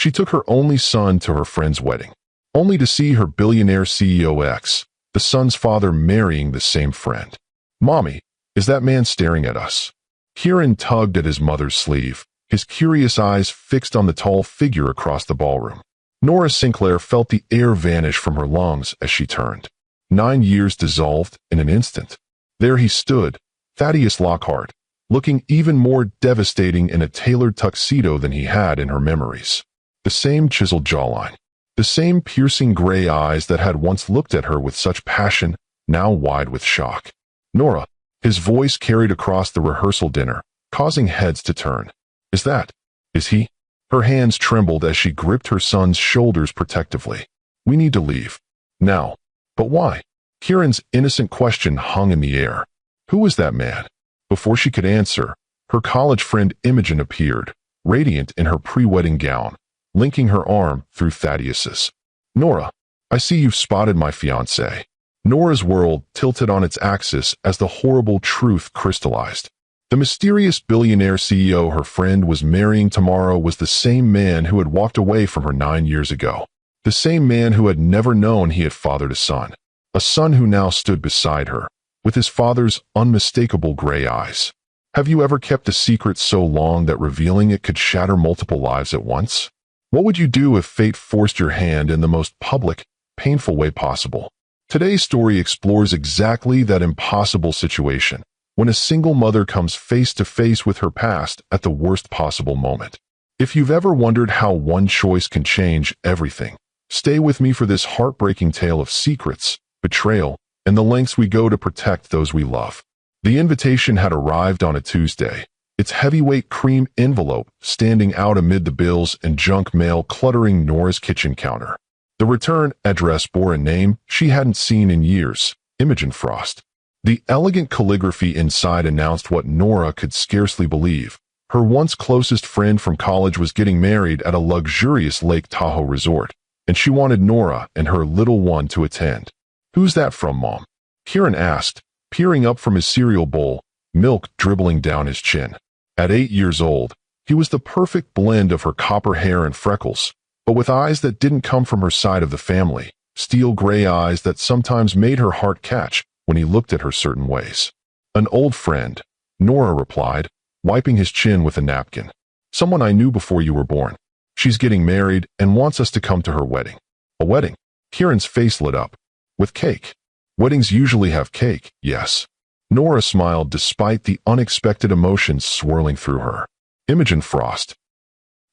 She took her only son to her friend's wedding, only to see her billionaire CEO ex, the son's father, marrying the same friend. "Mommy, is that man staring at us?" Kieran tugged at his mother's sleeve, his curious eyes fixed on the tall figure across the ballroom. Nora Sinclair felt the air vanish from her lungs as she turned. 9 years dissolved in an instant. There he stood, Thaddeus Lockhart, looking even more devastating in a tailored tuxedo than he had in her memories. The same chiseled jawline, the same piercing gray eyes that had once looked at her with such passion, now wide with shock. "Nora," his voice carried across the rehearsal dinner, causing heads to turn. Is he? Her hands trembled as she gripped her son's shoulders protectively. "We need to leave. Now." "But why?" Kieran's innocent question hung in the air. Who was that man? Before she could answer, her college friend Imogen appeared, radiant in her pre-wedding gown, linking her arm through Thaddeus's. "Nora, I see you've spotted my fiancé." Nora's world tilted on its axis as the horrible truth crystallized. The mysterious billionaire CEO her friend was marrying tomorrow was the same man who had walked away from her 9 years ago. The same man who had never known he had fathered a son who now stood beside her, with his father's unmistakable gray eyes. Have you ever kept a secret so long that revealing it could shatter multiple lives at once? What would you do if fate forced your hand in the most public, painful way possible? Today's story explores exactly that impossible situation, when a single mother comes face to face with her past at the worst possible moment. If you've ever wondered how one choice can change everything, stay with me for this heartbreaking tale of secrets, betrayal, and the lengths we go to protect those we love. The invitation had arrived on a Tuesday, its heavyweight cream envelope standing out amid the bills and junk mail cluttering Nora's kitchen counter. The return address bore a name she hadn't seen in years, Imogen Frost. The elegant calligraphy inside announced what Nora could scarcely believe. Her once closest friend from college was getting married at a luxurious Lake Tahoe resort, and she wanted Nora and her little one to attend. "Who's that from, Mom?" Kieran asked, peering up from his cereal bowl, milk dribbling down his chin. At 8 years old, he was the perfect blend of her copper hair and freckles, but with eyes that didn't come from her side of the family, steel gray eyes that sometimes made her heart catch when he looked at her certain ways. "An old friend," Nora replied, wiping his chin with a napkin. "Someone I knew before you were born. She's getting married and wants us to come to her wedding." "A wedding?" Kieran's face lit up. "With cake. Weddings usually have cake, yes." Nora smiled despite the unexpected emotions swirling through her. Imogen Frost.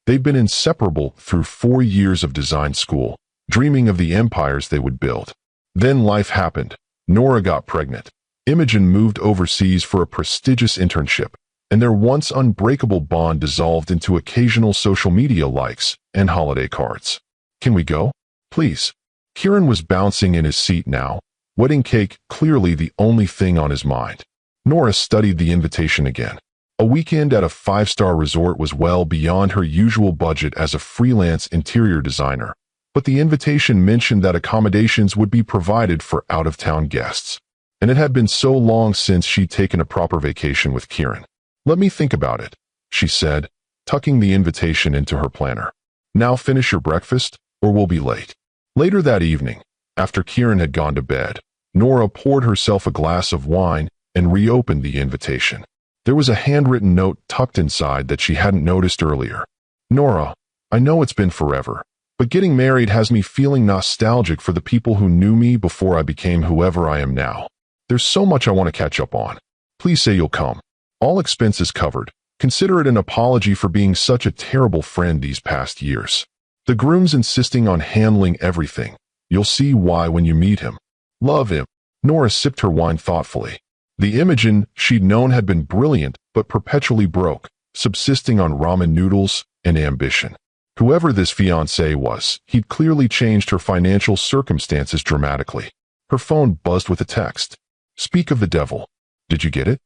They'd been inseparable through 4 years of design school, dreaming of the empires they would build. Then life happened. Nora got pregnant. Imogen moved overseas for a prestigious internship, and their once unbreakable bond dissolved into occasional social media likes and holiday cards. "Can we go? Please." Kieran was bouncing in his seat now, wedding cake clearly the only thing on his mind. Nora studied the invitation again. A weekend at a 5-star resort was well beyond her usual budget as a freelance interior designer, but the invitation mentioned that accommodations would be provided for out-of-town guests. And it had been so long since she'd taken a proper vacation with Kieran. "Let me think about it," she said, tucking the invitation into her planner. "Now finish your breakfast, or we'll be late." Later that evening, after Kieran had gone to bed, Nora poured herself a glass of wine and reopened the invitation. There was a handwritten note tucked inside that she hadn't noticed earlier. "Nora, I know it's been forever, but getting married has me feeling nostalgic for the people who knew me before I became whoever I am now. There's so much I want to catch up on. Please say you'll come. All expenses covered. Consider it an apology for being such a terrible friend these past years." The groom's insisting on handling everything. "You'll see why when you meet him. Love him." Nora sipped her wine thoughtfully. The Imogen she'd known had been brilliant but perpetually broke, subsisting on ramen noodles and ambition. Whoever this fiancé was, he'd clearly changed her financial circumstances dramatically. Her phone buzzed with a text. "Speak of the devil. Did you get it?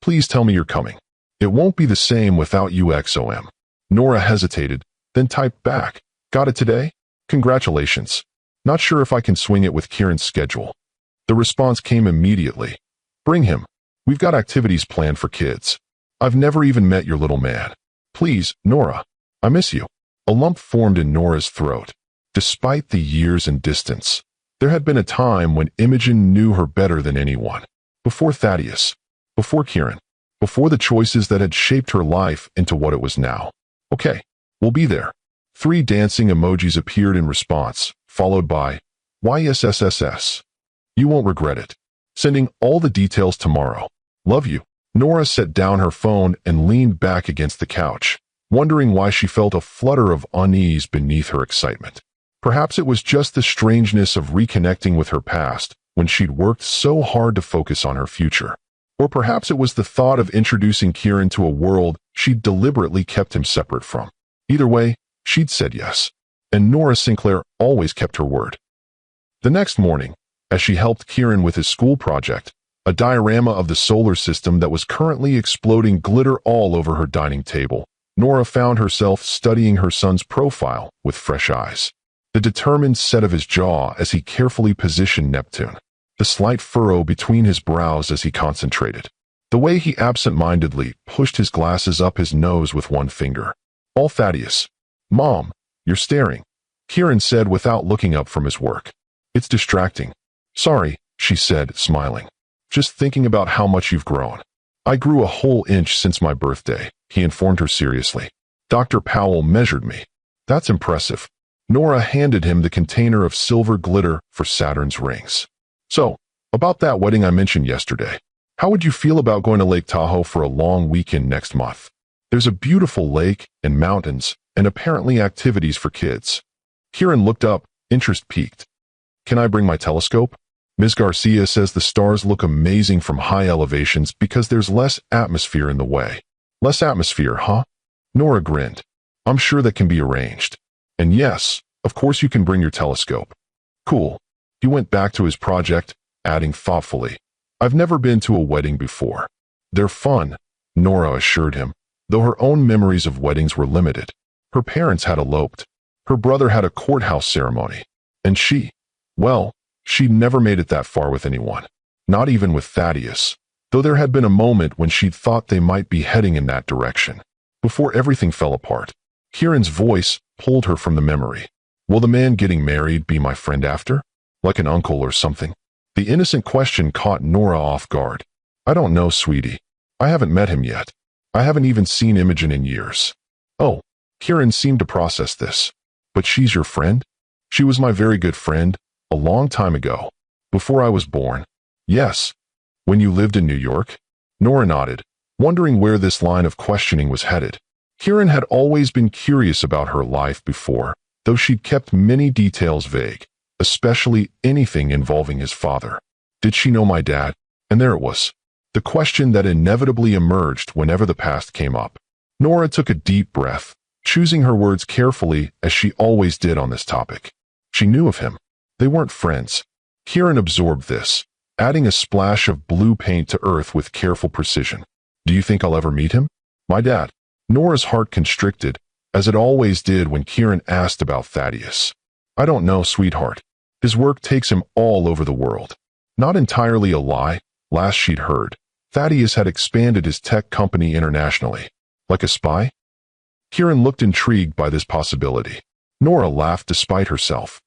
Please tell me you're coming. It won't be the same without you XOM." Nora hesitated, then typed back. "Got it today? Congratulations. Not sure if I can swing it with Kieran's schedule." The response came immediately. "Bring him. We've got activities planned for kids. I've never even met your little man. Please, Nora. I miss you." A lump formed in Nora's throat. Despite the years and distance, there had been a time when Imogen knew her better than anyone. Before Thaddeus, before Kieran, before the choices that had shaped her life into what it was now. Okay, we'll be there. 3 dancing emojis appeared in response, followed by, YSSSS. You won't regret it. Sending all the details tomorrow. Love you. Nora set down her phone and leaned back against the couch, wondering why she felt a flutter of unease beneath her excitement. Perhaps it was just the strangeness of reconnecting with her past when she'd worked so hard to focus on her future. Or perhaps it was the thought of introducing Kieran to a world she'd deliberately kept him separate from. Either way, she'd said yes. And Nora Sinclair always kept her word. The next morning, as she helped Kieran with his school project, a diorama of the solar system that was currently exploding glittered all over her dining table, Nora found herself studying her son's profile with fresh eyes. The determined set of his jaw as he carefully positioned Neptune, the slight furrow between his brows as he concentrated, the way he absent-mindedly pushed his glasses up his nose with one finger. All Thaddeus. Mom, you're staring, Kieran said without looking up from his work. It's distracting. Sorry, she said, smiling. Just thinking about how much you've grown. I grew a whole inch since my birthday, he informed her seriously. Dr. Powell measured me. That's impressive. Nora handed him the container of silver glitter for Saturn's rings. So, about that wedding I mentioned yesterday, how would you feel about going to Lake Tahoe for a long weekend next month? There's a beautiful lake and mountains and apparently activities for kids. Kieran looked up, interest piqued. Can I bring my telescope? Ms. Garcia says the stars look amazing from high elevations because there's less atmosphere in the way. Less atmosphere, huh? Nora grinned. I'm sure that can be arranged. And yes, of course you can bring your telescope. Cool. He went back to his project, adding thoughtfully, I've never been to a wedding before. They're fun, Nora assured him, though her own memories of weddings were limited. Her parents had eloped. Her brother had a courthouse ceremony. And she'd never made it that far with anyone. Not even with Thaddeus, though there had been a moment when she'd thought they might be heading in that direction. Before everything fell apart, Kieran's voice pulled her from the memory. Will the man getting married be my friend after? Like an uncle or something? The innocent question caught Nora off guard. I don't know, sweetie. I haven't met him yet. I haven't even seen Imogen in years. Oh, Kieran seemed to process this. But she's your friend? She was my very good friend, a long time ago. Before I was born. Yes. When you lived in New York? Nora nodded, wondering where this line of questioning was headed. Kieran had always been curious about her life before, though she'd kept many details vague, especially anything involving his father. Did she know my dad? And there it was. The question that inevitably emerged whenever the past came up. Nora took a deep breath, choosing her words carefully as she always did on this topic. She knew of him. They weren't friends. Kieran absorbed this, adding a splash of blue paint to earth with careful precision. Do you think I'll ever meet him? My dad. Nora's heart constricted, as it always did when Kieran asked about Thaddeus. I don't know, sweetheart. His work takes him all over the world. Not entirely a lie, last she'd heard. Thaddeus had expanded his tech company internationally. Like a spy? Kieran looked intrigued by this possibility. Nora laughed despite herself.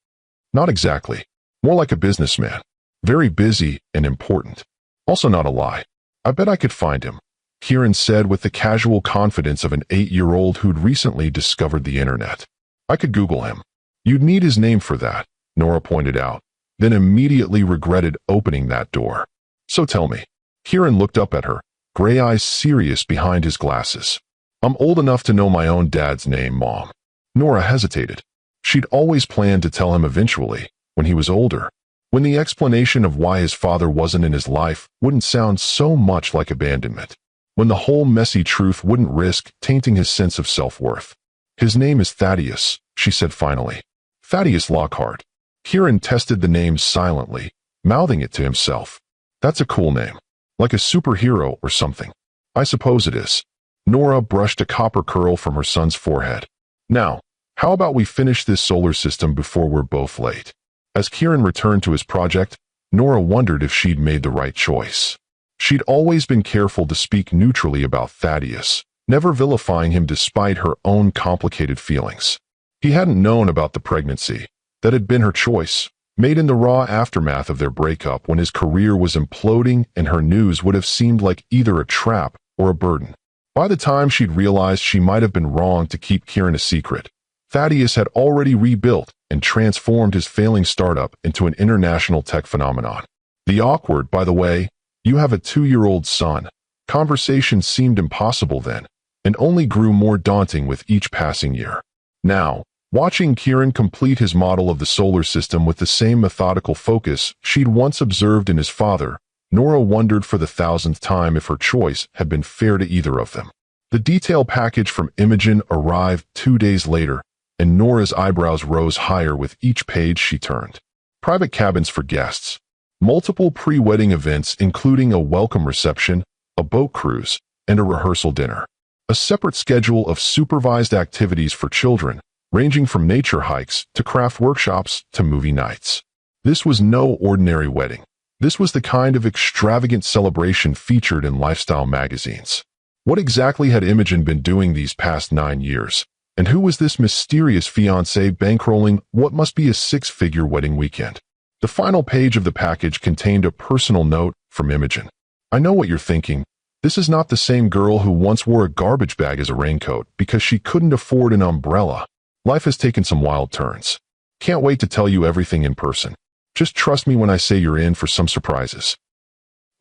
Not exactly. More like a businessman. Very busy and important. Also not a lie. I bet I could find him, Kieran said with the casual confidence of an 8-year-old who'd recently discovered the internet. I could Google him. You'd need his name for that, Nora pointed out, then immediately regretted opening that door. So tell me. Kieran looked up at her, gray eyes serious behind his glasses. I'm old enough to know my own dad's name, Mom. Nora hesitated. She'd always planned to tell him eventually, when he was older, when the explanation of why his father wasn't in his life wouldn't sound so much like abandonment, when the whole messy truth wouldn't risk tainting his sense of self-worth. His name is Thaddeus, she said finally. Thaddeus Lockhart. Kieran tested the name silently, mouthing it to himself. That's a cool name. Like a superhero or something. I suppose it is. Nora brushed a copper curl from her son's forehead. Now, how about we finish this solar system before we're both late? As Kieran returned to his project, Nora wondered if she'd made the right choice. She'd always been careful to speak neutrally about Thaddeus, never vilifying him despite her own complicated feelings. He hadn't known about the pregnancy. That had been her choice, made in the raw aftermath of their breakup when his career was imploding and her news would have seemed like either a trap or a burden. By the time she'd realized she might have been wrong to keep Kieran a secret, Thaddeus had already rebuilt and transformed his failing startup into an international tech phenomenon. The awkward, by the way, "You have a 2-year-old son" conversation seemed impossible then, and only grew more daunting with each passing year. Now, watching Kieran complete his model of the solar system with the same methodical focus she'd once observed in his father, Nora wondered for the 1,000th time if her choice had been fair to either of them. The detail package from Imogen arrived 2 days later, and Nora's eyebrows rose higher with each page she turned. Private cabins for guests. Multiple pre-wedding events including a welcome reception, a boat cruise, and a rehearsal dinner. A separate schedule of supervised activities for children, ranging from nature hikes to craft workshops to movie nights. This was no ordinary wedding. This was the kind of extravagant celebration featured in lifestyle magazines. What exactly had Imogen been doing these past 9 years? And who was this mysterious fiancé bankrolling what must be a 6-figure wedding weekend? The final page of the package contained a personal note from Imogen. "I know what you're thinking. This is not the same girl who once wore a garbage bag as a raincoat because she couldn't afford an umbrella. Life has taken some wild turns. Can't wait to tell you everything in person. Just trust me when I say you're in for some surprises.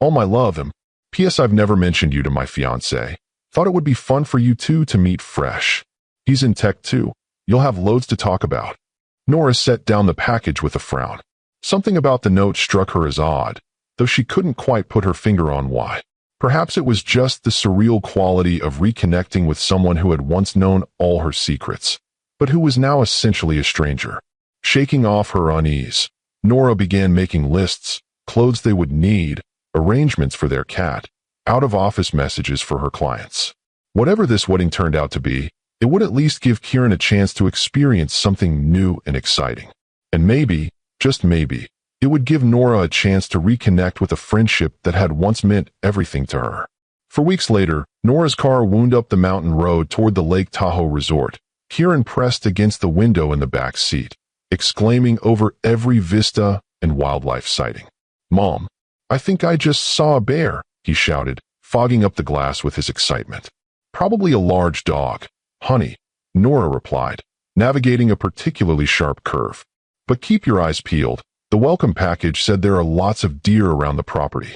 All my love, him. P.S. I've never mentioned you to my fiancé. Thought it would be fun for you two to meet fresh. He's in tech too. You'll have loads to talk about." Nora set down the package with a frown. Something about the note struck her as odd, though she couldn't quite put her finger on why. Perhaps it was just the surreal quality of reconnecting with someone who had once known all her secrets, but who was now essentially a stranger. Shaking off her unease, Nora began making lists, clothes they would need, arrangements for their cat, out-of-office messages for her clients. Whatever this wedding turned out to be, it would at least give Kieran a chance to experience something new and exciting. And maybe, just maybe, it would give Nora a chance to reconnect with a friendship that had once meant everything to her. For weeks later, Nora's car wound up the mountain road toward the Lake Tahoe resort. Kieran pressed against the window in the back seat, exclaiming over every vista and wildlife sighting. "Mom, I think I just saw a bear," he shouted, fogging up the glass with his excitement. "Probably a large dog, honey," Nora replied, navigating a particularly sharp curve. "But keep your eyes peeled. The welcome package said there are lots of deer around the property."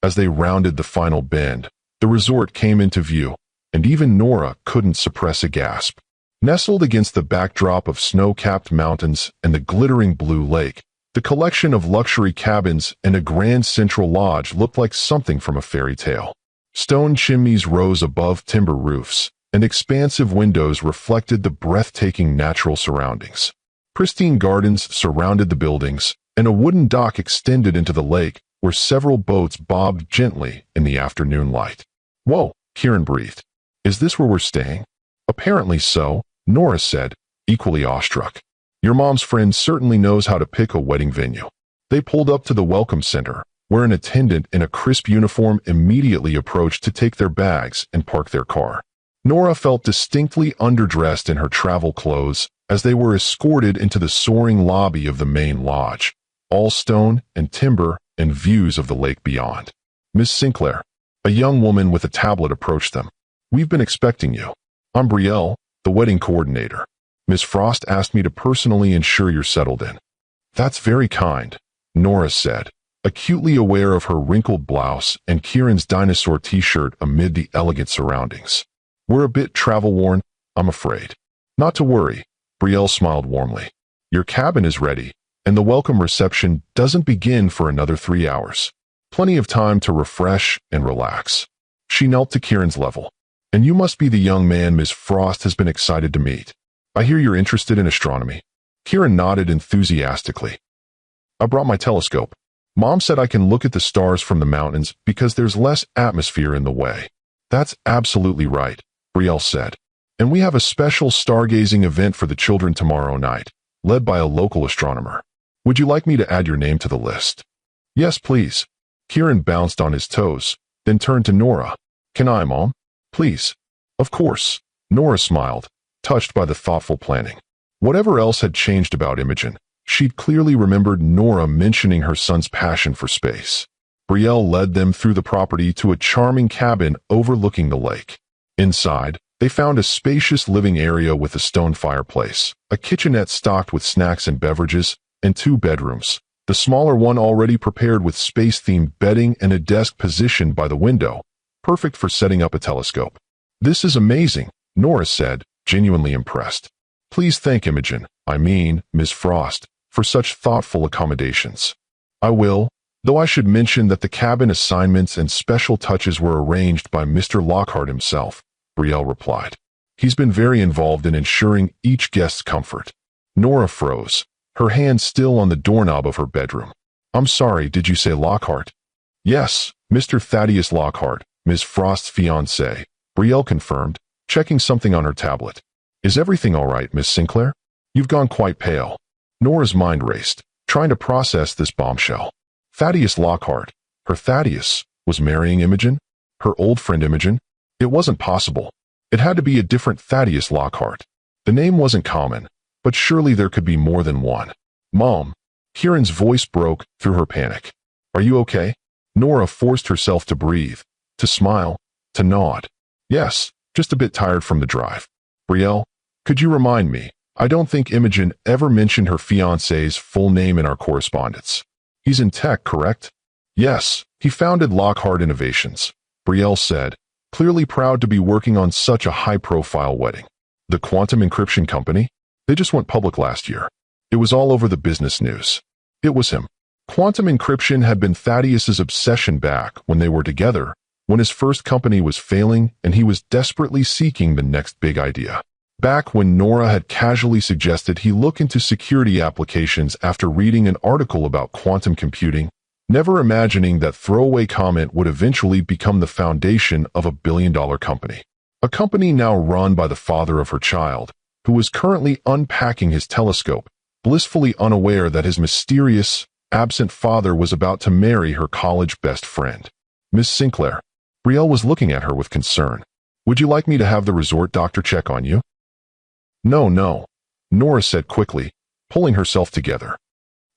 As they rounded the final bend, the resort came into view, and even Nora couldn't suppress a gasp. Nestled against the backdrop of snow-capped mountains and the glittering blue lake, the collection of luxury cabins and a grand central lodge looked like something from a fairy tale. Stone chimneys rose above timber roofs, and expansive windows reflected the breathtaking natural surroundings. Pristine gardens surrounded the buildings, and a wooden dock extended into the lake where several boats bobbed gently in the afternoon light. "Whoa," Kieran breathed. "Is this where we're staying?" "Apparently so," Nora said, equally awestruck. "Your mom's friend certainly knows how to pick a wedding venue." They pulled up to the welcome center, where an attendant in a crisp uniform immediately approached to take their bags and park their car. Nora felt distinctly underdressed in her travel clothes as they were escorted into the soaring lobby of the main lodge, all stone and timber and views of the lake beyond. "Miss Sinclair," a young woman with a tablet approached them. "We've been expecting you. I'm Brielle, the wedding coordinator. Miss Frost asked me to personally ensure you're settled in." "That's very kind," Nora said, acutely aware of her wrinkled blouse and Kieran's dinosaur t-shirt amid the elegant surroundings. "We're a bit travel-worn, I'm afraid." "Not to worry," Brielle smiled warmly. "Your cabin is ready, and the welcome reception doesn't begin for another 3 hours. Plenty of time to refresh and relax." She knelt to Kieran's level. "And you must be the young man Miss Frost has been excited to meet. I hear you're interested in astronomy." Kieran nodded enthusiastically. "I brought my telescope. Mom said I can look at the stars from the mountains because there's less atmosphere in the way." "That's absolutely right," Brielle said. "And we have a special stargazing event for the children tomorrow night, led by a local astronomer. Would you like me to add your name to the list?" "Yes, please." Kieran bounced on his toes, then turned to Nora. "Can I, Mom? Please." "Of course." Nora smiled, touched by the thoughtful planning. Whatever else had changed about Imogen, she'd clearly remembered Nora mentioning her son's passion for space. Brielle led them through the property to a charming cabin overlooking the lake. Inside, they found a spacious living area with a stone fireplace, a kitchenette stocked with snacks and beverages, and 2 bedrooms, the smaller one already prepared with space-themed bedding and a desk positioned by the window, perfect for setting up a telescope. "This is amazing," Nora said, genuinely impressed. "Please thank Imogen, Ms. Frost, for such thoughtful accommodations." "I will, though I should mention that the cabin assignments and special touches were arranged by Mr. Lockhart himself," Brielle replied. "He's been very involved in ensuring each guest's comfort." Nora froze, her hand still on the doorknob of her bedroom. "I'm sorry, did you say Lockhart?" "Yes, Mr. Thaddeus Lockhart, Ms. Frost's fiancé," Brielle confirmed, checking something on her tablet. "Is everything all right, Miss Sinclair? You've gone quite pale." Nora's mind raced, trying to process this bombshell. Thaddeus Lockhart, her Thaddeus, was marrying Imogen? Her old friend Imogen? It wasn't possible. It had to be a different Thaddeus Lockhart. The name wasn't common, but surely there could be more than one. "Mom," Kieran's voice broke through her panic. "Are you okay?" Nora forced herself to breathe, to smile, to nod. "Yes, just a bit tired from the drive." "Brielle, could you remind me? I don't think Imogen ever mentioned her fiancé's full name in our correspondence." "He's in tech, correct?" "Yes, he founded Lockhart Innovations," Brielle said, clearly proud to be working on such a high-profile wedding. "The quantum encryption company? They just went public last year. It was all over the business news." It was him. Quantum encryption had been Thaddeus's obsession back when they were together, when his first company was failing and he was desperately seeking the next big idea. Back when Nora had casually suggested he look into security applications after reading an article about quantum computing, never imagining that throwaway comment would eventually become the foundation of a billion-dollar company. A company now run by the father of her child, who was currently unpacking his telescope, blissfully unaware that his mysterious, absent father was about to marry her college best friend. "Miss Sinclair." Brielle was looking at her with concern. "Would you like me to have the resort doctor check on you?" No, Nora said quickly, pulling herself together.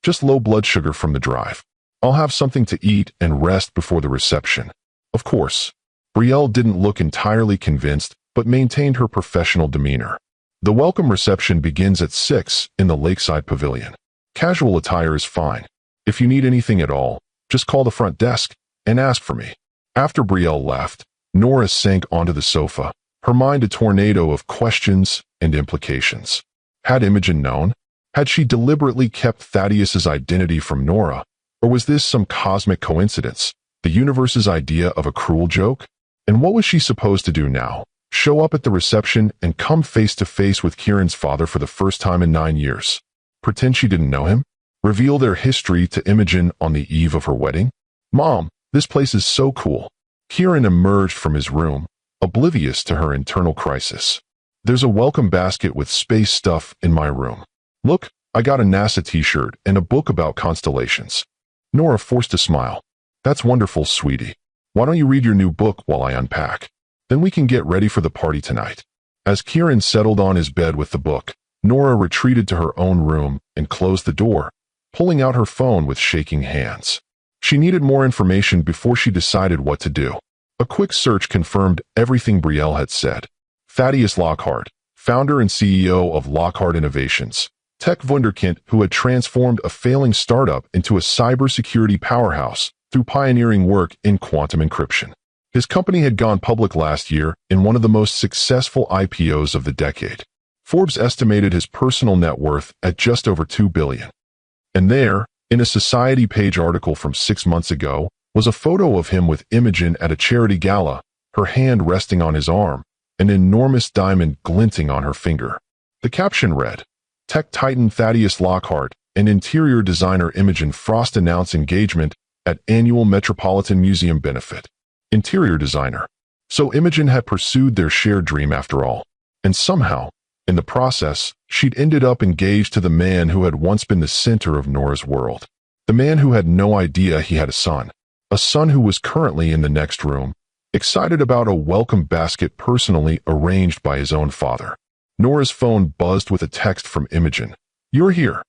"Just low blood sugar from the drive. I'll have something to eat and rest before the reception." "Of course." Brielle didn't look entirely convinced, but maintained her professional demeanor. "The welcome reception begins at 6 in the Lakeside Pavilion. Casual attire is fine. If you need anything at all, just call the front desk and ask for me." After Brielle left, Nora sank onto the sofa, her mind a tornado of questions and implications. Had Imogen known? Had she deliberately kept Thaddeus's identity from Nora? Or was this some cosmic coincidence, the universe's idea of a cruel joke? And what was she supposed to do now? Show up at the reception and come face to face with Kieran's father for the first time in 9 years? Pretend she didn't know him? Reveal their history to Imogen on the eve of her wedding? "Mom, this place is so cool." Kieran emerged from his room, oblivious to her internal crisis. "There's a welcome basket with space stuff in my room. Look, I got a NASA t-shirt and a book about constellations." Nora forced a smile. "That's wonderful, sweetie. Why don't you read your new book while I unpack? Then we can get ready for the party tonight." As Kieran settled on his bed with the book, Nora retreated to her own room and closed the door, pulling out her phone with shaking hands. She needed more information before she decided what to do. A quick search confirmed everything Brielle had said. Thaddeus Lockhart, founder and CEO of Lockhart Innovations, tech wunderkind who had transformed a failing startup into a cybersecurity powerhouse through pioneering work in quantum encryption. His company had gone public last year in one of the most successful IPOs of the decade. Forbes estimated his personal net worth at just over $2 billion. And there, in a Society page article from 6 months ago, was a photo of him with Imogen at a charity gala, her hand resting on his arm, an enormous diamond glinting on her finger. The caption read, "Tech titan Thaddeus Lockhart and interior designer Imogen Frost announce engagement at annual Metropolitan Museum benefit." Interior designer. So Imogen had pursued their shared dream after all. And somehow, in the process, she'd ended up engaged to the man who had once been the center of Nora's world. The man who had no idea he had a son who was currently in the next room, excited about a welcome basket personally arranged by his own father. Nora's phone buzzed with a text from Imogen. "You're here.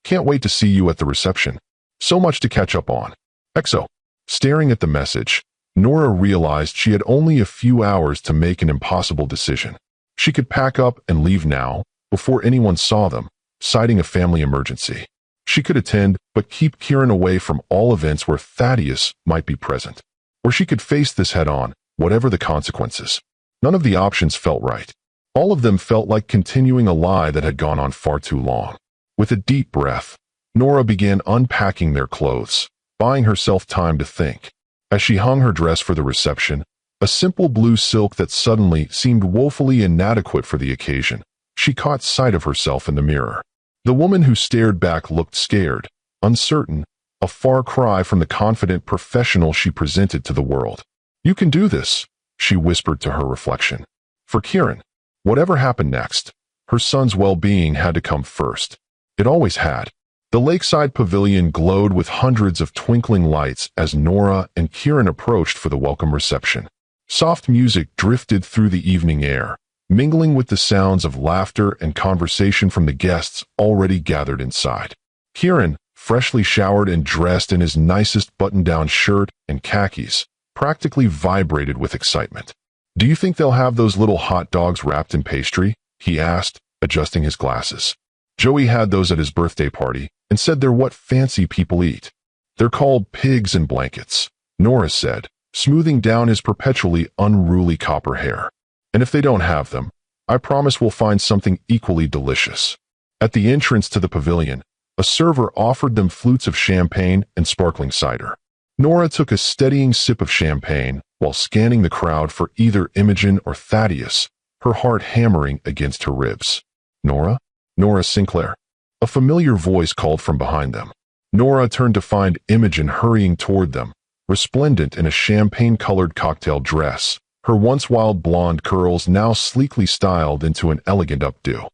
Can't wait to see you at the reception. So much to catch up on. XO." Staring at the message, Nora realized she had only a few hours to make an impossible decision. She could pack up and leave now, before anyone saw them, citing a family emergency. She could attend, but keep Kieran away from all events where Thaddeus might be present. Or she could face this head-on, whatever the consequences. None of the options felt right. All of them felt like continuing a lie that had gone on far too long. With a deep breath, Nora began unpacking their clothes, buying herself time to think. As she hung her dress for the reception, a simple blue silk that suddenly seemed woefully inadequate for the occasion, she caught sight of herself in the mirror. The woman who stared back looked scared, uncertain, a far cry from the confident professional she presented to the world. "You can do this," she whispered to her reflection. For Kieran, whatever happened next, her son's well-being had to come first. It always had. The lakeside pavilion glowed with hundreds of twinkling lights as Nora and Kieran approached for the welcome reception. Soft music drifted through the evening air, mingling with the sounds of laughter and conversation from the guests already gathered inside. Kieran, freshly showered and dressed in his nicest button-down shirt and khakis, practically vibrated with excitement. "Do you think they'll have those little hot dogs wrapped in pastry?" he asked, adjusting his glasses. Joey had those at his birthday party and said they're what fancy people eat. "They're called pigs in blankets," Nora said, smoothing down his perpetually unruly copper hair. "And if they don't have them, I promise we'll find something equally delicious." At the entrance to the pavilion, a server offered them flutes of champagne and sparkling cider. Nora took a steadying sip of champagne while scanning the crowd for either Imogen or Thaddeus, her heart hammering against her ribs. "Nora? Nora Sinclair." A familiar voice called from behind them. Nora turned to find Imogen hurrying toward them, resplendent in a champagne-colored cocktail dress, her once wild blonde curls now sleekly styled into an elegant updo.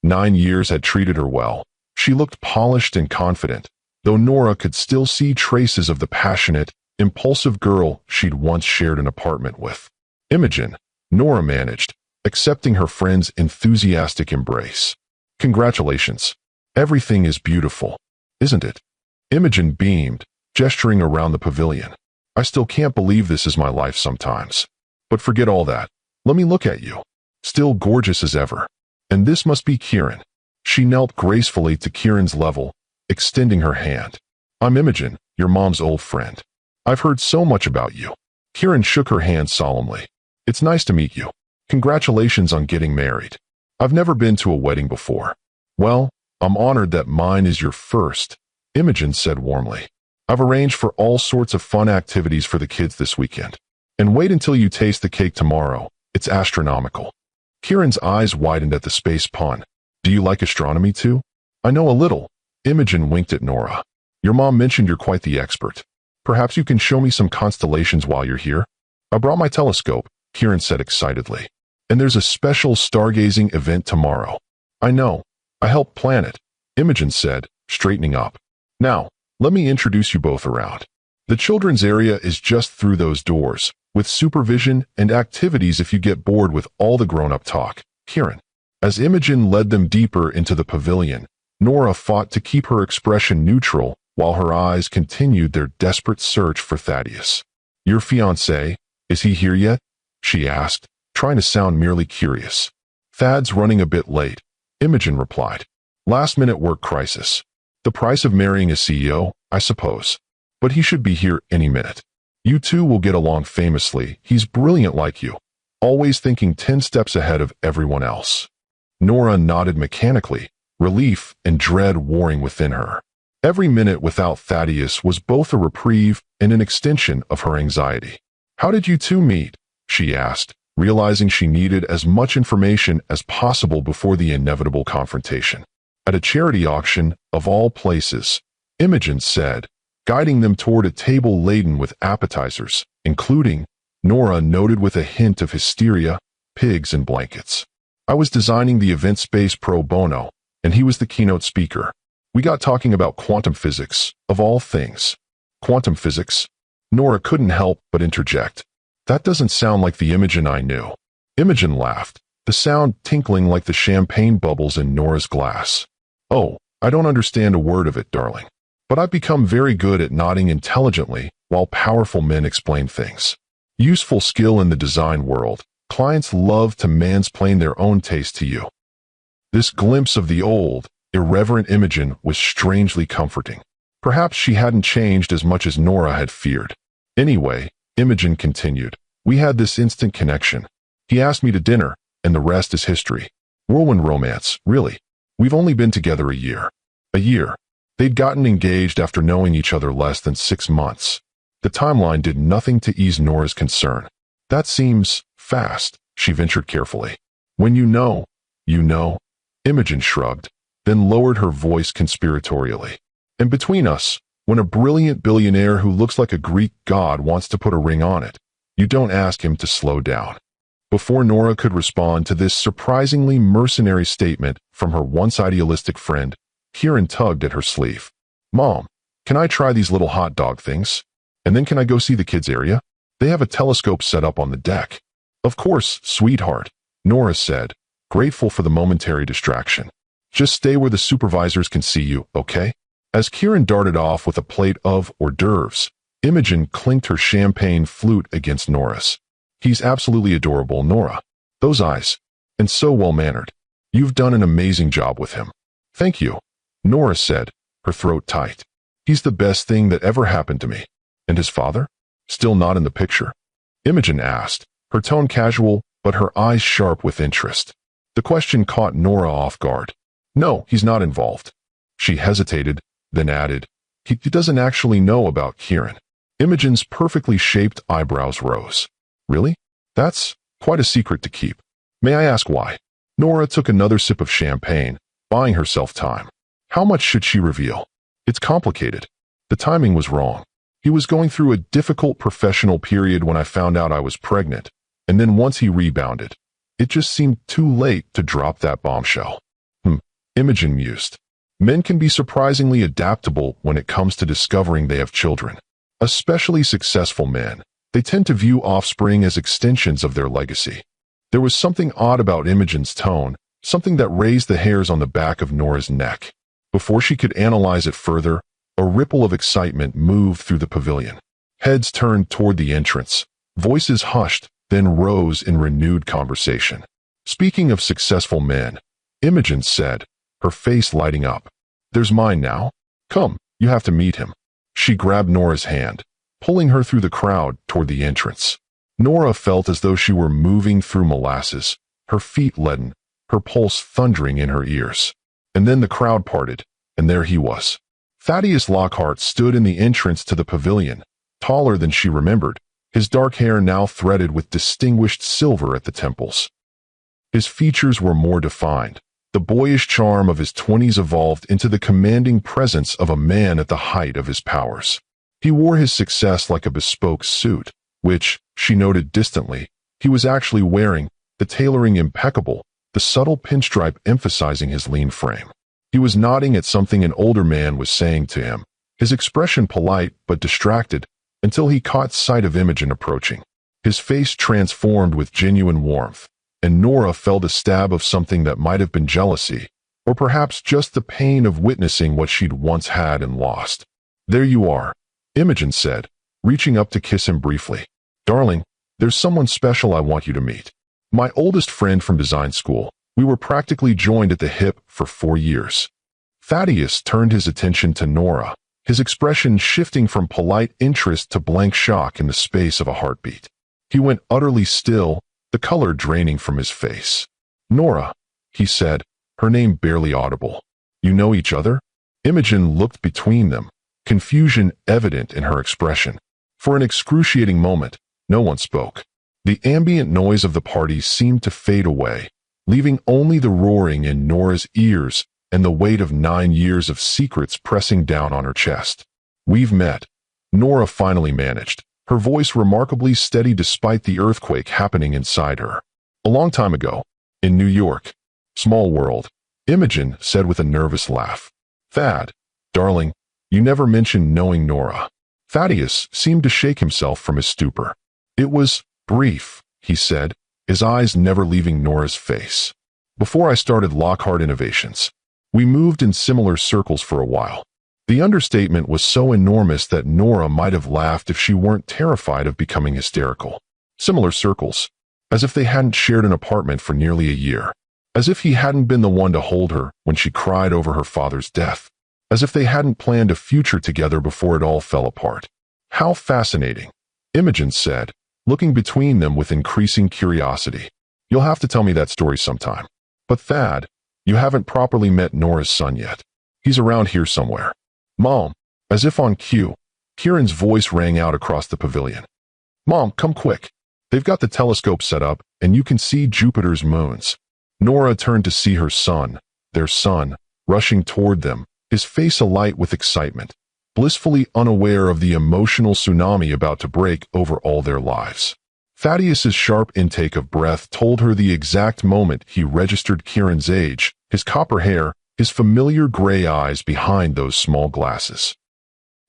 9 years had treated her well. She looked polished and confident, though Nora could still see traces of the passionate, impulsive girl she'd once shared an apartment with. "Imogen," Nora managed, accepting her friend's enthusiastic embrace. "Congratulations. Everything is beautiful, isn't it?" Imogen beamed, gesturing around the pavilion. "I still can't believe this is my life sometimes. But forget all that. Let me look at you. Still gorgeous as ever. And this must be Kieran." She knelt gracefully to Kieran's level, extending her hand. "I'm Imogen, your mom's old friend. I've heard so much about you." Kieran shook her hand solemnly. "It's nice to meet you. Congratulations on getting married. I've never been to a wedding before." "Well, I'm honored that mine is your first," Imogen said warmly. "I've arranged for all sorts of fun activities for the kids this weekend. And wait until you taste the cake tomorrow. It's astronomical." Kieran's eyes widened at the space pun. "Do you like astronomy too?" "I know a little." Imogen winked at Nora. "Your mom mentioned you're quite the expert. Perhaps you can show me some constellations while you're here?" "I brought my telescope," Kieran said excitedly. "And there's a special stargazing event tomorrow." "I know. I helped plan it," Imogen said, straightening up. "Now, let me introduce you both around. The children's area is just through those doors, with supervision and activities if you get bored with all the grown-up talk." Kieran. As Imogen led them deeper into the pavilion, Nora fought to keep her expression neutral while her eyes continued their desperate search for Thaddeus. "Your fiancé, is he here yet?" she asked, trying to sound merely curious. "Thad's running a bit late," Imogen replied. "Last-minute work crisis. The price of marrying a CEO, I suppose. But he should be here any minute. You two will get along famously. He's brilliant like you, always thinking 10 steps ahead of everyone else." Nora nodded mechanically, relief and dread warring within her. Every minute without Thaddeus was both a reprieve and an extension of her anxiety. "How did you two meet?" she asked, realizing she needed as much information as possible before the inevitable confrontation. "At a charity auction, of all places," Imogen said, guiding them toward a table laden with appetizers, including, Nora noted with a hint of hysteria, pigs in blankets. "I was designing the event space pro bono, and he was the keynote speaker. We got talking about quantum physics, of all things." "Quantum physics?" Nora couldn't help but interject. "That doesn't sound like the Imogen I knew." Imogen laughed, the sound tinkling like the champagne bubbles in Nora's glass. "Oh, I don't understand a word of it, darling. But I've become very good at nodding intelligently while powerful men explain things. Useful skill in the design world. Clients love to mansplain their own taste to you." This glimpse of the old, irreverent Imogen was strangely comforting. Perhaps she hadn't changed as much as Nora had feared. "Anyway," Imogen continued, "we had this instant connection. He asked me to dinner, and the rest is history. Whirlwind romance, really. We've only been together a year. A year." They'd gotten engaged after knowing each other less than 6 months. The timeline did nothing to ease Nora's concern. "That seems fast," she ventured carefully. "When you know, you know." Imogen shrugged, then lowered her voice conspiratorially. "And between us, when a brilliant billionaire who looks like a Greek god wants to put a ring on it, you don't ask him to slow down." Before Nora could respond to this surprisingly mercenary statement from her once idealistic friend, Kieran tugged at her sleeve. "Mom, can I try these little hot dog things? And then can I go see the kids' area? They have a telescope set up on the deck." "Of course, sweetheart," Nora said, grateful for the momentary distraction. "Just stay where the supervisors can see you, okay?" As Kieran darted off with a plate of hors d'oeuvres, Imogen clinked her champagne flute against Nora's. "He's absolutely adorable, Nora. Those eyes. And so well-mannered. You've done an amazing job with him." "Thank you," Nora said, her throat tight. "He's the best thing that ever happened to me." "And his father? Still not in the picture?" Imogen asked, her tone casual, but her eyes sharp with interest. The question caught Nora off guard. "No, he's not involved." She hesitated, then added, He doesn't actually know about Kieran." Imogen's perfectly shaped eyebrows rose. "Really? That's quite a secret to keep. May I ask why?" Nora took another sip of champagne, buying herself time. How much should she reveal? "It's complicated. The timing was wrong. He was going through a difficult professional period when I found out I was pregnant, and then once he rebounded, it just seemed too late to drop that bombshell." Imogen mused. Men can be surprisingly adaptable when it comes to discovering they have children. Especially successful men. They tend to view offspring as extensions of their legacy. There was something odd about Imogen's tone, something that raised the hairs on the back of Nora's neck. Before she could analyze it further, a ripple of excitement moved through the pavilion. Heads turned toward the entrance. Voices hushed, then rose in renewed conversation. "Speaking of successful men," Imogen said, her face lighting up. "There's mine now. Come, you have to meet him." She grabbed Nora's hand, pulling her through the crowd toward the entrance. Nora felt as though she were moving through molasses, her feet leaden, her pulse thundering in her ears. And then the crowd parted, and there he was. Thaddeus Lockhart stood in the entrance to the pavilion, taller than she remembered, his dark hair now threaded with distinguished silver at the temples. His features were more defined. The boyish charm of his 20s evolved into the commanding presence of a man at the height of his powers. He wore his success like a bespoke suit, which, she noted distantly, he was actually wearing, the tailoring impeccable, the subtle pinstripe emphasizing his lean frame. He was nodding at something an older man was saying to him, his expression polite but distracted, until he caught sight of Imogen approaching. His face transformed with genuine warmth, and Nora felt a stab of something that might have been jealousy, or perhaps just the pain of witnessing what she'd once had and lost. "There you are," Imogen said, reaching up to kiss him briefly. "Darling, there's someone special I want you to meet. My oldest friend from design school. We were practically joined at the hip for 4 years." Thaddeus turned his attention to Nora, his expression shifting from polite interest to blank shock in the space of a heartbeat. He went utterly still, the color draining from his face. "Nora," he said, her name barely audible. "You know each other?" Imogen looked between them, confusion evident in her expression. For an excruciating moment, no one spoke. The ambient noise of the party seemed to fade away, leaving only the roaring in Nora's ears and the weight of 9 years of secrets pressing down on her chest. "We've met," Nora finally managed, her voice remarkably steady despite the earthquake happening inside her. "A long time ago, in New York. Small world," Imogen said with a nervous laugh. "Thad, darling, you never mentioned knowing Nora." Thaddeus seemed to shake himself from his stupor. "It was brief," he said, his eyes never leaving Nora's face. Before I started Lockhart Innovations, we moved in similar circles for a while. The understatement was so enormous that Nora might have laughed if she weren't terrified of becoming hysterical. Similar circles, as if they hadn't shared an apartment for nearly a year. As if he hadn't been the one to hold her when she cried over her father's death. As if they hadn't planned a future together before it all fell apart. How fascinating, Imogen said, looking between them with increasing curiosity. You'll have to tell me that story sometime. But Thad, you haven't properly met Nora's son yet. He's around here somewhere. Mom, as if on cue, Kieran's voice rang out across the pavilion. Mom, come quick. They've got the telescope set up, and you can see Jupiter's moons. Nora turned to see her son, their son, rushing toward them, his face alight with excitement, blissfully unaware of the emotional tsunami about to break over all their lives. Thaddeus's sharp intake of breath told her the exact moment he registered Kieran's age, his copper hair, his familiar gray eyes behind those small glasses.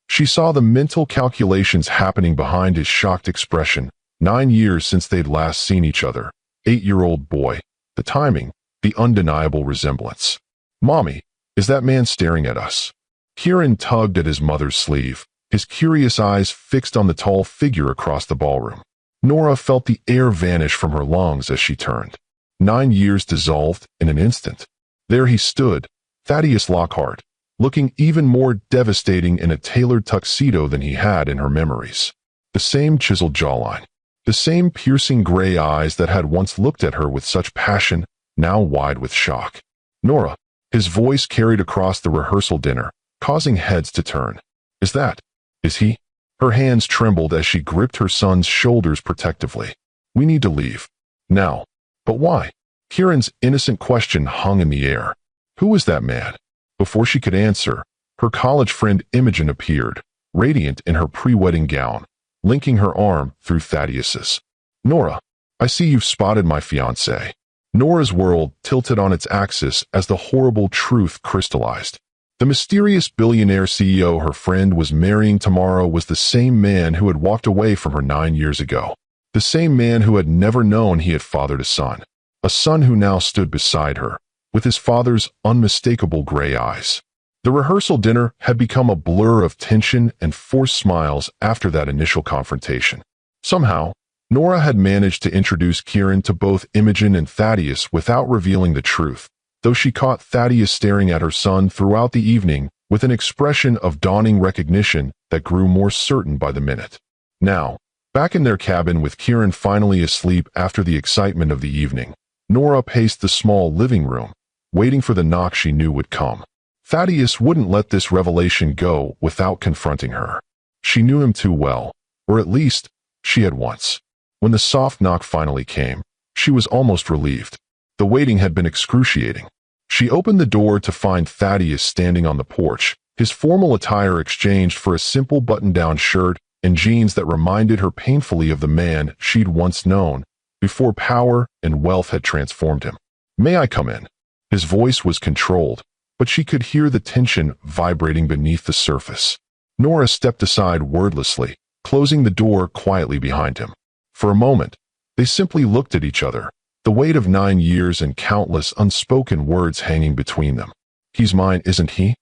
She saw the mental calculations happening behind his shocked expression. 9 years since they'd last seen each other. 8-year-old boy. The timing, the undeniable resemblance. Mommy, is that man staring at us? Kieran tugged at his mother's sleeve, his curious eyes fixed on the tall figure across the ballroom. Nora felt the air vanish from her lungs as she turned. 9 years dissolved in an instant. There he stood, Thaddeus Lockhart, looking even more devastating in a tailored tuxedo than he had in her memories. The same chiseled jawline. The same piercing gray eyes that had once looked at her with such passion, now wide with shock. Nora, his voice carried across the rehearsal dinner, causing heads to turn. Is he? Her hands trembled as she gripped her son's shoulders protectively. We need to leave. Now. But why? Kieran's innocent question hung in the air. Who is that man? Before she could answer, her college friend Imogen appeared, radiant in her pre-wedding gown, linking her arm through Thaddeus's. Nora, I see you've spotted my fiancé. Nora's world tilted on its axis as the horrible truth crystallized. The mysterious billionaire CEO her friend was marrying tomorrow was the same man who had walked away from her 9 years ago. The same man who had never known he had fathered a son who now stood beside her, with his father's unmistakable gray eyes. The rehearsal dinner had become a blur of tension and forced smiles after that initial confrontation. Somehow, Nora had managed to introduce Kieran to both Imogen and Thaddeus without revealing the truth, though she caught Thaddeus staring at her son throughout the evening with an expression of dawning recognition that grew more certain by the minute. Now, back in their cabin with Kieran finally asleep after the excitement of the evening, Nora paced the small living room, waiting for the knock she knew would come. Thaddeus wouldn't let this revelation go without confronting her. She knew him too well, or at least, she had once. When the soft knock finally came, she was almost relieved. The waiting had been excruciating. She opened the door to find Thaddeus standing on the porch, his formal attire exchanged for a simple button-down shirt and jeans that reminded her painfully of the man she'd once known, before power and wealth had transformed him. May I come in? His voice was controlled, but she could hear the tension vibrating beneath the surface. Nora stepped aside wordlessly, closing the door quietly behind him. For a moment, they simply looked at each other, the weight of 9 years and countless unspoken words hanging between them. He's mine, isn't he?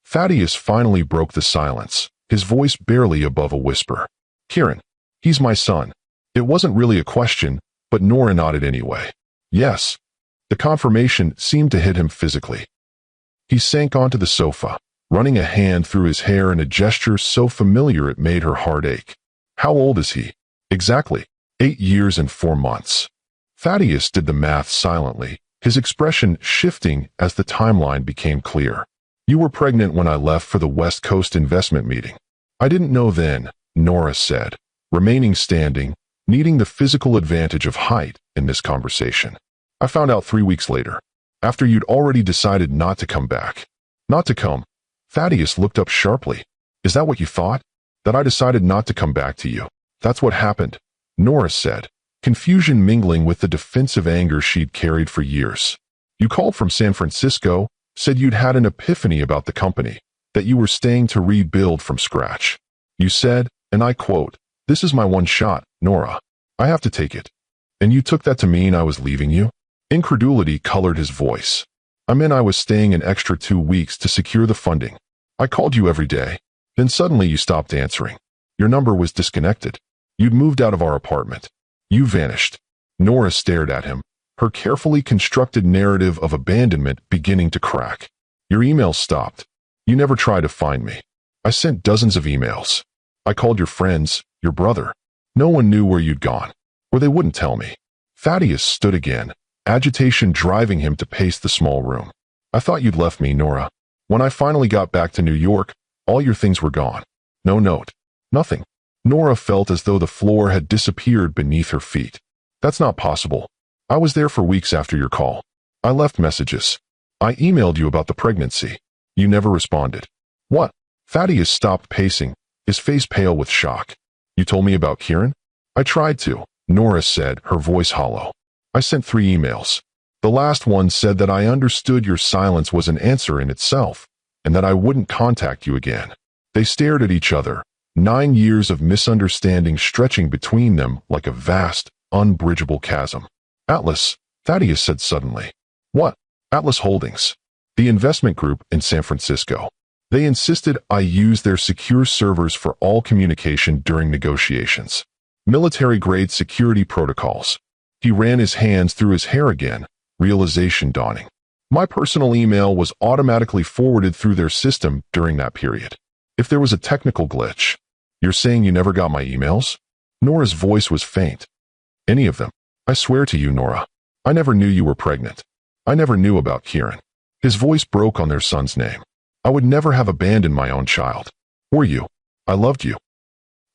Thaddeus finally broke the silence, his voice barely above a whisper. Kieran, he's my son. It wasn't really a question, but Nora nodded anyway. Yes. The confirmation seemed to hit him physically. He sank onto the sofa, running a hand through his hair in a gesture so familiar it made her heart ache. How old is he? Exactly. 8 years and 4 months. Thaddeus did the math silently, his expression shifting as the timeline became clear. You were pregnant when I left for the West Coast investment meeting. I didn't know then, Nora said, remaining standing, needing the physical advantage of height in this conversation. I found out 3 weeks later, after you'd already decided not to come back. Not to come. Thaddeus looked up sharply. Is that what you thought? That I decided not to come back to you? That's what happened, Nora said, confusion mingling with the defensive anger she'd carried for years. You called from San Francisco, said you'd had an epiphany about the company, that you were staying to rebuild from scratch. You said, and I quote, "This is my one shot, Nora. I have to take it." And you took that to mean I was leaving you? Incredulity colored his voice. I meant I was staying an extra 2 weeks to secure the funding. I called you every day. Then suddenly you stopped answering. Your number was disconnected. You'd moved out of our apartment. You vanished. Nora stared at him, her carefully constructed narrative of abandonment beginning to crack. Your emails stopped. You never tried to find me. I sent dozens of emails. I called your friends, your brother. No one knew where you'd gone, or they wouldn't tell me. Thaddeus stood again, agitation driving him to pace the small room. I thought you'd left me, Nora. When I finally got back to New York, all your things were gone. No note. Nothing. Nora felt as though the floor had disappeared beneath her feet. That's not possible. I was there for weeks after your call. I left messages. I emailed you about the pregnancy. You never responded. What? Thaddeus stopped pacing, his face pale with shock. You told me about Kieran? I tried to, Nora said, her voice hollow. I sent 3 emails. The last one said that I understood your silence was an answer in itself, and that I wouldn't contact you again. They stared at each other, 9 years of misunderstanding stretching between them like a vast, unbridgeable chasm. Atlas, Thaddeus said suddenly. What? Atlas Holdings. The investment group in San Francisco. They insisted I use their secure servers for all communication during negotiations. Military-grade security protocols. He ran his hands through his hair again, realization dawning. My personal email was automatically forwarded through their system during that period. If there was a technical glitch, you're saying you never got my emails? Nora's voice was faint. Any of them. I swear to you, Nora. I never knew you were pregnant. I never knew about Kieran. His voice broke on their son's name. I would never have abandoned my own child. Were you? I loved you.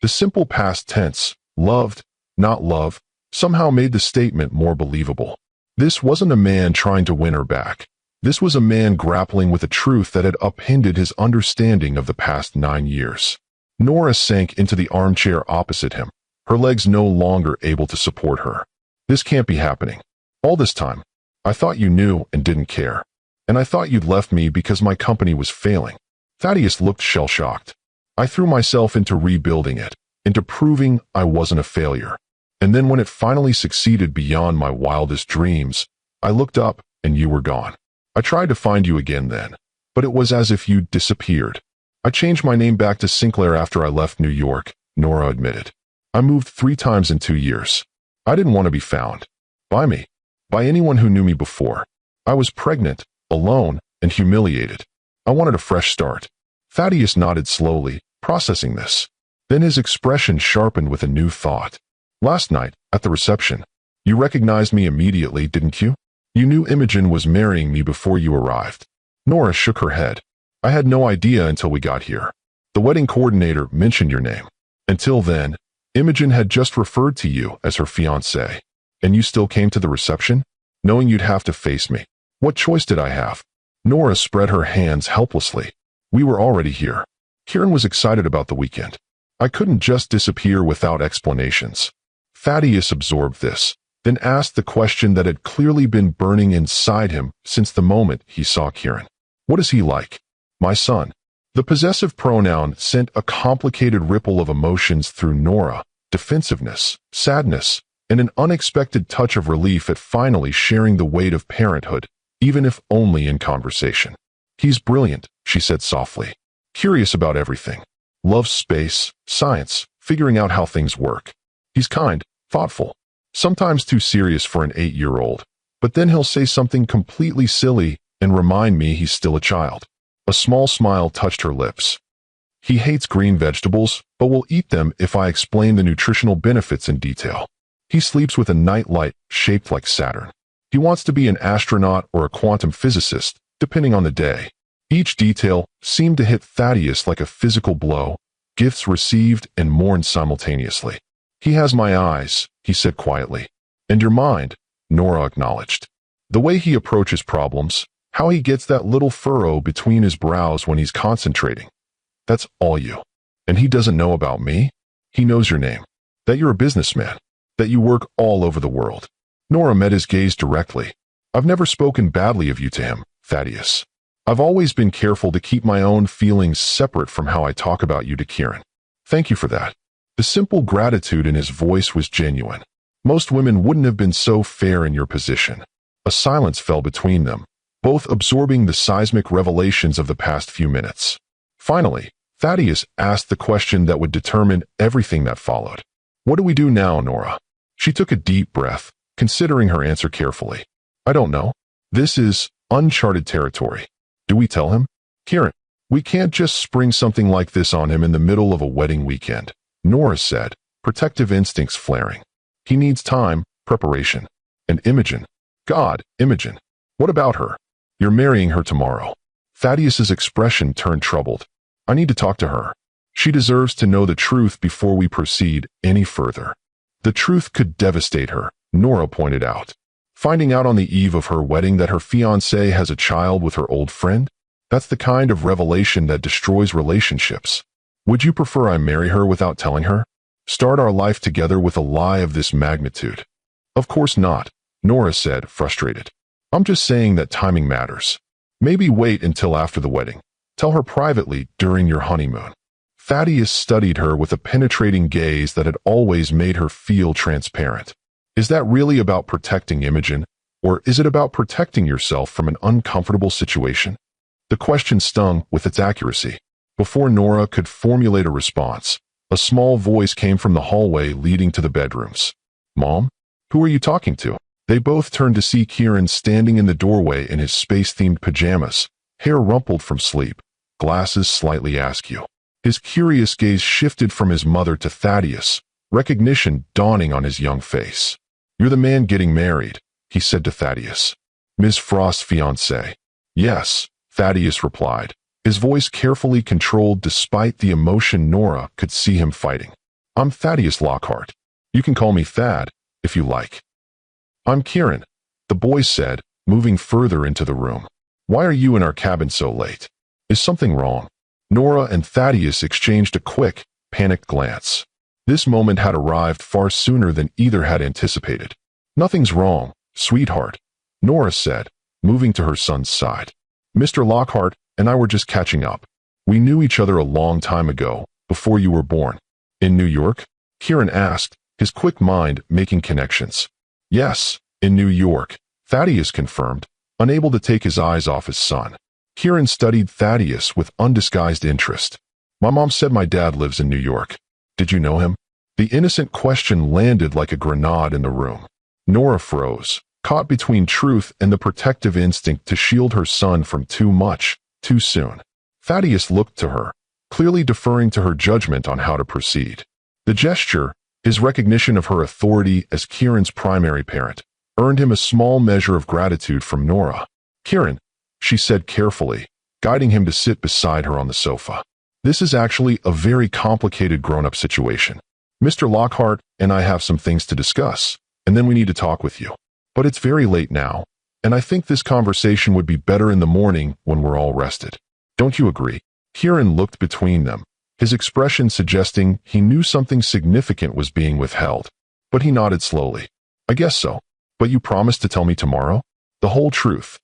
The simple past tense, loved, not love, somehow made the statement more believable. This wasn't a man trying to win her back. This was a man grappling with a truth that had upended his understanding of the past 9 years. Nora sank into the armchair opposite him, her legs no longer able to support her. This can't be happening. All this time, I thought you knew and didn't care. And I thought you'd left me because my company was failing. Thaddeus looked shell-shocked. I threw myself into rebuilding it, into proving I wasn't a failure. And then when it finally succeeded beyond my wildest dreams, I looked up and you were gone. I tried to find you again then, but it was as if you'd disappeared. I changed my name back to Sinclair after I left New York, Nora admitted. I moved 3 times in 2 years. I didn't want to be found. By me. By anyone who knew me before. I was pregnant, alone, and humiliated. I wanted a fresh start. Thaddeus nodded slowly, processing this. Then his expression sharpened with a new thought. Last night, at the reception, you recognized me immediately, didn't you? You knew Imogen was marrying me before you arrived. Nora shook her head. I had no idea until we got here. The wedding coordinator mentioned your name. Until then, Imogen had just referred to you as her fiancé. And you still came to the reception, knowing you'd have to face me. What choice did I have? Nora spread her hands helplessly. We were already here. Kieran was excited about the weekend. I couldn't just disappear without explanations. Thaddeus absorbed this, then asked the question that had clearly been burning inside him since the moment he saw Kieran. What is he like? My son. The possessive pronoun sent a complicated ripple of emotions through Nora, defensiveness, sadness, and an unexpected touch of relief at finally sharing the weight of parenthood, even if only in conversation. He's brilliant, she said softly. Curious about everything. Loves space, science, figuring out how things work. He's kind, thoughtful, sometimes too serious for an 8-year-old, but then he'll say something completely silly and remind me he's still a child. A small smile touched her lips. He hates green vegetables, but will eat them if I explain the nutritional benefits in detail. He sleeps with a nightlight shaped like Saturn. He wants to be an astronaut or a quantum physicist, depending on the day. Each detail seemed to hit Thaddeus like a physical blow, gifts received and mourned simultaneously. He has my eyes, he said quietly. And your mind, Nora acknowledged. The way he approaches problems, how he gets that little furrow between his brows when he's concentrating. That's all you. And he doesn't know about me? He knows your name. That you're a businessman. That you work all over the world. Nora met his gaze directly. I've never spoken badly of you to him, Thaddeus. I've always been careful to keep my own feelings separate from how I talk about you to Kieran. Thank you for that. The simple gratitude in his voice was genuine. Most women wouldn't have been so fair in your position. A silence fell between them, both absorbing the seismic revelations of the past few minutes. Finally, Thaddeus asked the question that would determine everything that followed. What do we do now, Nora? She took a deep breath, considering her answer carefully. I don't know. This is uncharted territory. Do we tell him? Kieran, we can't just spring something like this on him in the middle of a wedding weekend, Nora said, protective instincts flaring. He needs time, preparation. And Imogen. God, Imogen. What about her? You're marrying her tomorrow. Thaddeus's expression turned troubled. I need to talk to her. She deserves to know the truth before we proceed any further. The truth could devastate her, Nora pointed out. Finding out on the eve of her wedding that her fiancé has a child with her old friend? That's the kind of revelation that destroys relationships. Would you prefer I marry her without telling her? Start our life together with a lie of this magnitude? Of course not, Nora said, frustrated. I'm just saying that timing matters. Maybe wait until after the wedding. Tell her privately during your honeymoon. Thaddeus studied her with a penetrating gaze that had always made her feel transparent. Is that really about protecting Imogen, or is it about protecting yourself from an uncomfortable situation? The question stung with its accuracy. Before Nora could formulate a response, a small voice came from the hallway leading to the bedrooms. Mom? Who are you talking to? They both turned to see Kieran standing in the doorway in his space-themed pajamas, hair rumpled from sleep, glasses slightly askew. His curious gaze shifted from his mother to Thaddeus, recognition dawning on his young face. You're the man getting married, he said to Thaddeus. Ms. Frost's fiancé. Yes, Thaddeus replied, his voice carefully controlled despite the emotion Nora could see him fighting. I'm Thaddeus Lockhart. You can call me Thad, if you like. I'm Kieran, the boy said, moving further into the room. Why are you in our cabin so late? Is something wrong? Nora and Thaddeus exchanged a quick, panicked glance. This moment had arrived far sooner than either had anticipated. Nothing's wrong, sweetheart, Nora said, moving to her son's side. Mr. Lockhart and I were just catching up. We knew each other a long time ago, before you were born. In New York? Kieran asked, his quick mind making connections. Yes, in New York, Thaddeus confirmed, unable to take his eyes off his son. Kieran studied Thaddeus with undisguised interest. My mom said my dad lives in New York. Did you know him? The innocent question landed like a grenade in the room. Nora froze, caught between truth and the protective instinct to shield her son from too much, too soon. Thaddeus looked to her, clearly deferring to her judgment on how to proceed. The gesture, his recognition of her authority as Kieran's primary parent, earned him a small measure of gratitude from Nora. Kieran, she said carefully, guiding him to sit beside her on the sofa. This is actually a very complicated grown-up situation. Mr. Lockhart and I have some things to discuss, and then we need to talk with you. But it's very late now, and I think this conversation would be better in the morning when we're all rested. Don't you agree? Kieran looked between them, his expression suggesting he knew something significant was being withheld. But he nodded slowly. I guess so. But you promised to tell me tomorrow? The whole truth.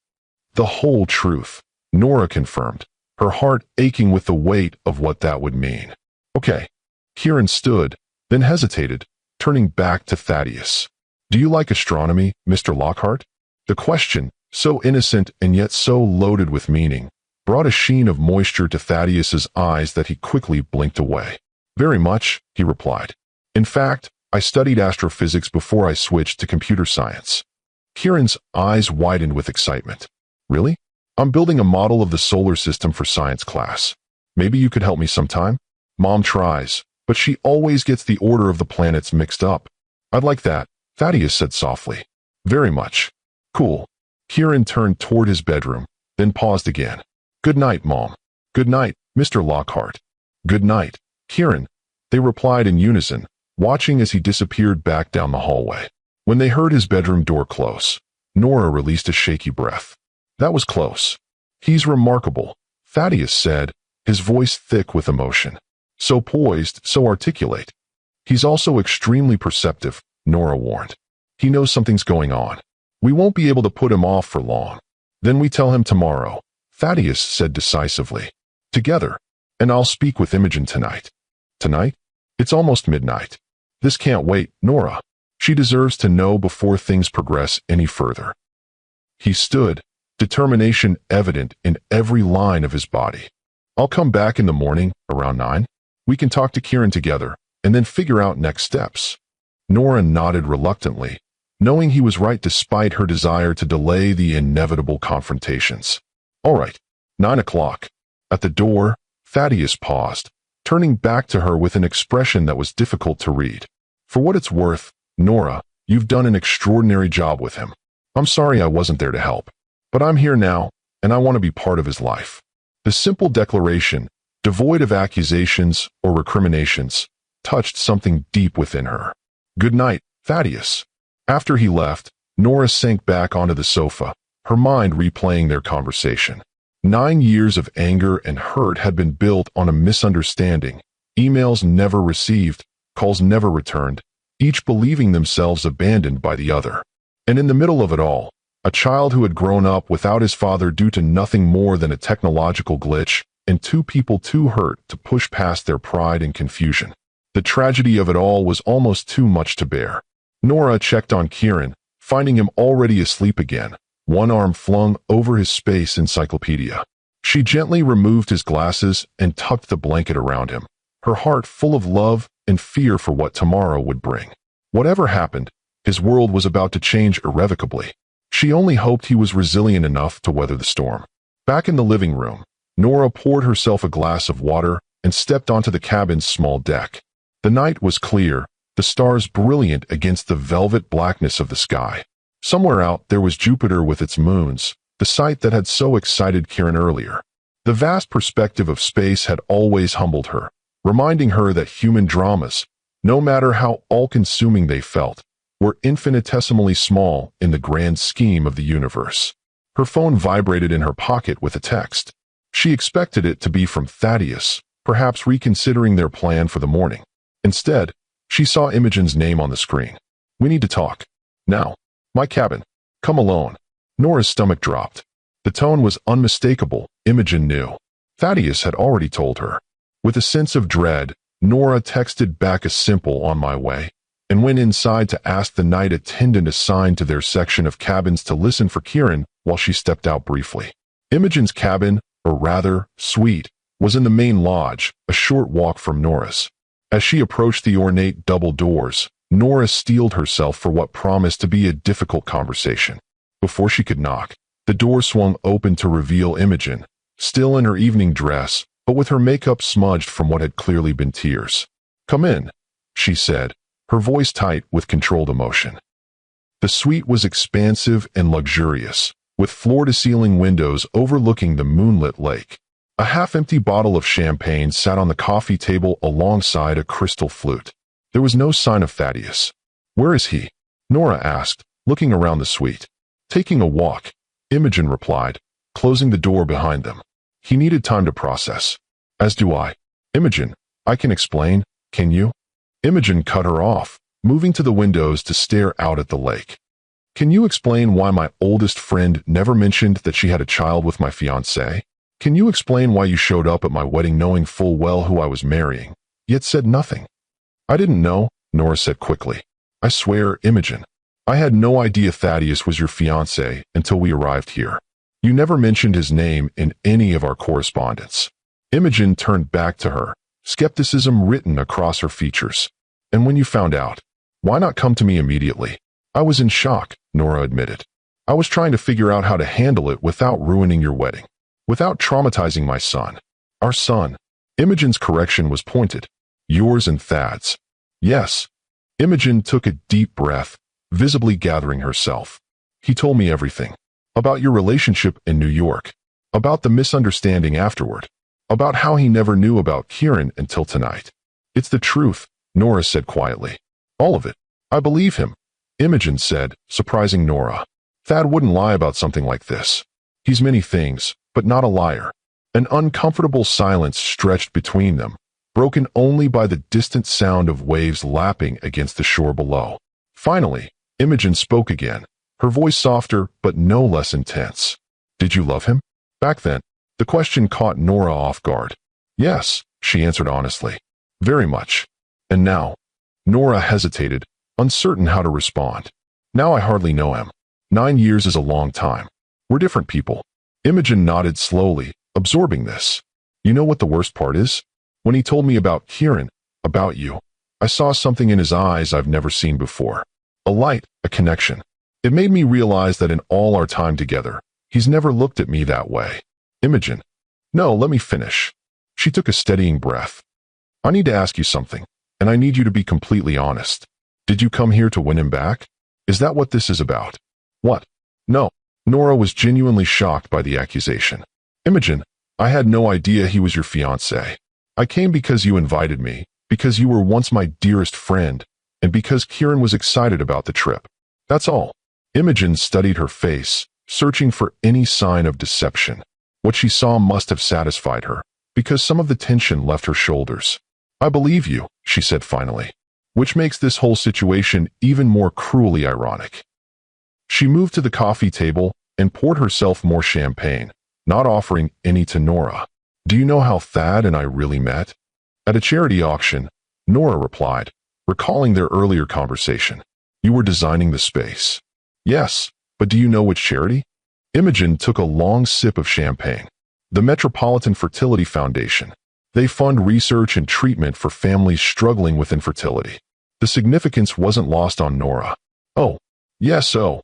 The whole truth, Nora confirmed, her heart aching with the weight of what that would mean. Okay. Kieran stood, then hesitated, turning back to Thaddeus. Do you like astronomy, Mr. Lockhart? The question, so innocent and yet so loaded with meaning, brought a sheen of moisture to Thaddeus's eyes that he quickly blinked away. Very much, he replied. In fact, I studied astrophysics before I switched to computer science. Kieran's eyes widened with excitement. Really? I'm building a model of the solar system for science class. Maybe you could help me sometime? Mom tries, but she always gets the order of the planets mixed up. I'd like that, Thaddeus said softly. Very much. Cool. Kieran turned toward his bedroom, then paused again. Good night, Mom. Good night, Mr. Lockhart. Good night, Kieran. They replied in unison, watching as he disappeared back down the hallway. When they heard his bedroom door close, Nora released a shaky breath. That was close. He's remarkable, Thaddeus said, his voice thick with emotion. So poised, so articulate. He's also extremely perceptive, Nora warned. He knows something's going on. We won't be able to put him off for long. Then we tell him tomorrow, Thaddeus said decisively. Together. And I'll speak with Imogen tonight. Tonight? It's almost midnight. This can't wait, Nora. She deserves to know before things progress any further. He stood, determination evident in every line of his body. I'll come back in the morning, around 9. We can talk to Kieran together, and then figure out next steps. Nora nodded reluctantly, knowing he was right despite her desire to delay the inevitable confrontations. All right, 9 o'clock. At the door, Thaddeus paused, turning back to her with an expression that was difficult to read. For what it's worth, Nora, you've done an extraordinary job with him. I'm sorry I wasn't there to help, but I'm here now, and I want to be part of his life. The simple declaration, devoid of accusations or recriminations, touched something deep within her. Good night, Thaddeus. After he left, Nora sank back onto the sofa, her mind replaying their conversation. 9 years of anger and hurt had been built on a misunderstanding, emails never received, calls never returned, each believing themselves abandoned by the other. And in the middle of it all, a child who had grown up without his father due to nothing more than a technological glitch, and two people too hurt to push past their pride and confusion. The tragedy of it all was almost too much to bear. Nora checked on Kieran, finding him already asleep again, one arm flung over his space encyclopedia. She gently removed his glasses and tucked the blanket around him, her heart full of love and fear for what tomorrow would bring. Whatever happened, his world was about to change irrevocably. She only hoped he was resilient enough to weather the storm. Back in the living room, Nora poured herself a glass of water and stepped onto the cabin's small deck. The night was clear, the stars brilliant against the velvet blackness of the sky. Somewhere out there was Jupiter with its moons, the sight that had so excited Kieran earlier. The vast perspective of space had always humbled her, reminding her that human dramas, no matter how all-consuming they felt, were infinitesimally small in the grand scheme of the universe. Her phone vibrated in her pocket with a text. She expected it to be from Thaddeus, perhaps reconsidering their plan for the morning. Instead, she saw Imogen's name on the screen. We need to talk. Now. My cabin. Come alone. Nora's stomach dropped. The tone was unmistakable, Imogen knew. Thaddeus had already told her. With a sense of dread, Nora texted back a simple "on my way," and went inside to ask the night attendant assigned to their section of cabins to listen for Kieran while she stepped out briefly. Imogen's cabin, or rather, suite, was in the main lodge, a short walk from Nora's. As she approached the ornate double doors, Nora steeled herself for what promised to be a difficult conversation. Before she could knock, the door swung open to reveal Imogen, still in her evening dress, but with her makeup smudged from what had clearly been tears. "Come in," she said, her voice tight with controlled emotion. The suite was expansive and luxurious, with floor-to-ceiling windows overlooking the moonlit lake. A half-empty bottle of champagne sat on the coffee table alongside a crystal flute. There was no sign of Thaddeus. "Where is he?" Nora asked, looking around the suite. "Taking a walk," Imogen replied, closing the door behind them. "He needed time to process." "As do I." "Imogen, I can explain, can you?" Imogen cut her off, moving to the windows to stare out at the lake. "Can you explain why my oldest friend never mentioned that she had a child with my fiancé? Can you explain why you showed up at my wedding knowing full well who I was marrying, yet said nothing?" "I didn't know," Nora said quickly. "I swear, Imogen, I had no idea Thaddeus was your fiancé until we arrived here. You never mentioned his name in any of our correspondence." Imogen turned back to her, skepticism written across her features. "And when you found out, why not come to me immediately?" "I was in shock," Nora admitted. "I was trying to figure out how to handle it without ruining your wedding, without traumatizing my son." "Our son." Imogen's correction was pointed. "Yours and Thad's." "Yes." Imogen took a deep breath, visibly gathering herself. "He told me everything. About your relationship in New York. About the misunderstanding afterward. About how he never knew about Kieran until tonight." "It's the truth," Nora said quietly. "All of it. I believe him," Imogen said, surprising Nora. "Thad wouldn't lie about something like this. He's many things, but not a liar." An uncomfortable silence stretched between them, broken only by the distant sound of waves lapping against the shore below. Finally, Imogen spoke again, her voice softer but no less intense. "Did you love him?" Back then, the question caught Nora off guard. "Yes," she answered honestly. "Very much." "And now?" Nora hesitated, uncertain how to respond. Now I hardly know him. 9 years is a long time. We're different people. Imogen nodded slowly, absorbing this. You know what the worst part is? When he told me about Kieran, about you, I saw something in his eyes I've never seen before. A light, a connection. It made me realize that in all our time together, he's never looked at me that way. Imogen. No, let me finish. She took a steadying breath. I need to ask you something, and I need you to be completely honest. Did you come here to win him back? Is that what this is about? What? No. Nora was genuinely shocked by the accusation. Imogen, I had no idea he was your fiancé. I came because you invited me, because you were once my dearest friend, and because Kieran was excited about the trip. That's all. Imogen studied her face, searching for any sign of deception. What she saw must have satisfied her, because some of the tension left her shoulders. I believe you, she said finally, which makes this whole situation even more cruelly ironic. She moved to the coffee table and poured herself more champagne, not offering any to Nora. Do you know how Thad and I really met? At a charity auction, Nora replied, recalling their earlier conversation. You were designing the space. Yes, but do you know which charity? Imogen took a long sip of champagne. The Metropolitan Fertility Foundation. They fund research and treatment for families struggling with infertility. The significance wasn't lost on Nora. Oh, yes, oh.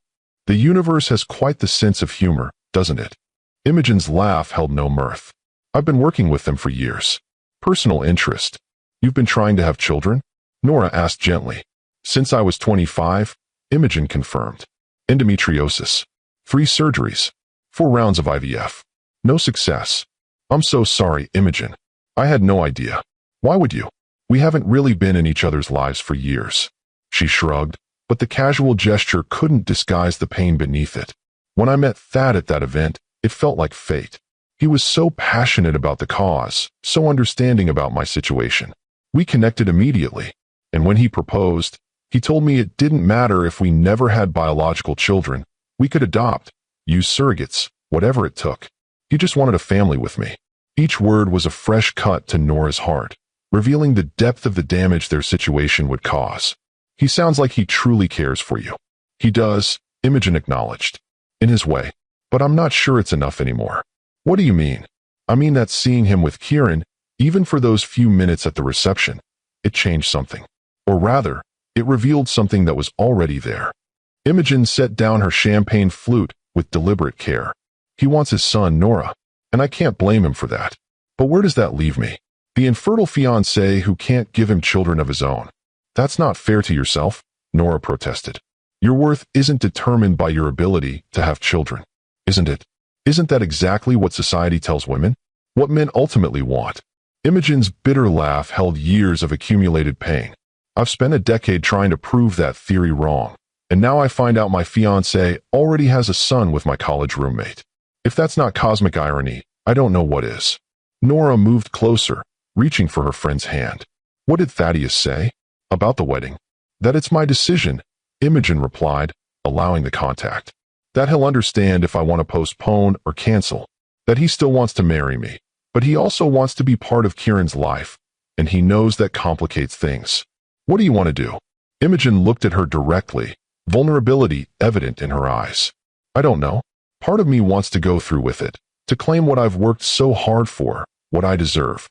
The universe has quite the sense of humor, doesn't it? Imogen's laugh held no mirth. I've been working with them for years. Personal interest. You've been trying to have children? Nora asked gently. Since I was 25, Imogen confirmed. Endometriosis. 3 surgeries. 4 rounds of IVF. No success. I'm so sorry, Imogen. I had no idea. Why would you? We haven't really been in each other's lives for years. She shrugged, but the casual gesture couldn't disguise the pain beneath it. When I met Thad at that event, it felt like fate. He was so passionate about the cause, so understanding about my situation. We connected immediately, and when he proposed, he told me it didn't matter if we never had biological children. We could adopt, use surrogates, whatever it took. He just wanted a family with me. Each word was a fresh cut to Nora's heart, revealing the depth of the damage their situation would cause. He sounds like he truly cares for you. He does, Imogen acknowledged. In his way. But I'm not sure it's enough anymore. What do you mean? I mean that seeing him with Kieran, even for those few minutes at the reception, it changed something. Or rather, it revealed something that was already there. Imogen set down her champagne flute with deliberate care. He wants his son, Nora, and I can't blame him for that. But where does that leave me? The infertile fiancé who can't give him children of his own. That's not fair to yourself, Nora protested. Your worth isn't determined by your ability to have children, isn't it? Isn't that exactly what society tells women? What men ultimately want? Imogen's bitter laugh held years of accumulated pain. I've spent a decade trying to prove that theory wrong, and now I find out my fiancé already has a son with my college roommate. If that's not cosmic irony, I don't know what is. Nora moved closer, reaching for her friend's hand. What did Thaddeus say? About the wedding. That it's my decision, Imogen replied, allowing the contact. That he'll understand if I want to postpone or cancel. That he still wants to marry me, but he also wants to be part of Kieran's life, and he knows that complicates things. What do you want to do? Imogen looked at her directly, vulnerability evident in her eyes. I don't know. Part of me wants to go through with it, to claim what I've worked so hard for, what I deserve.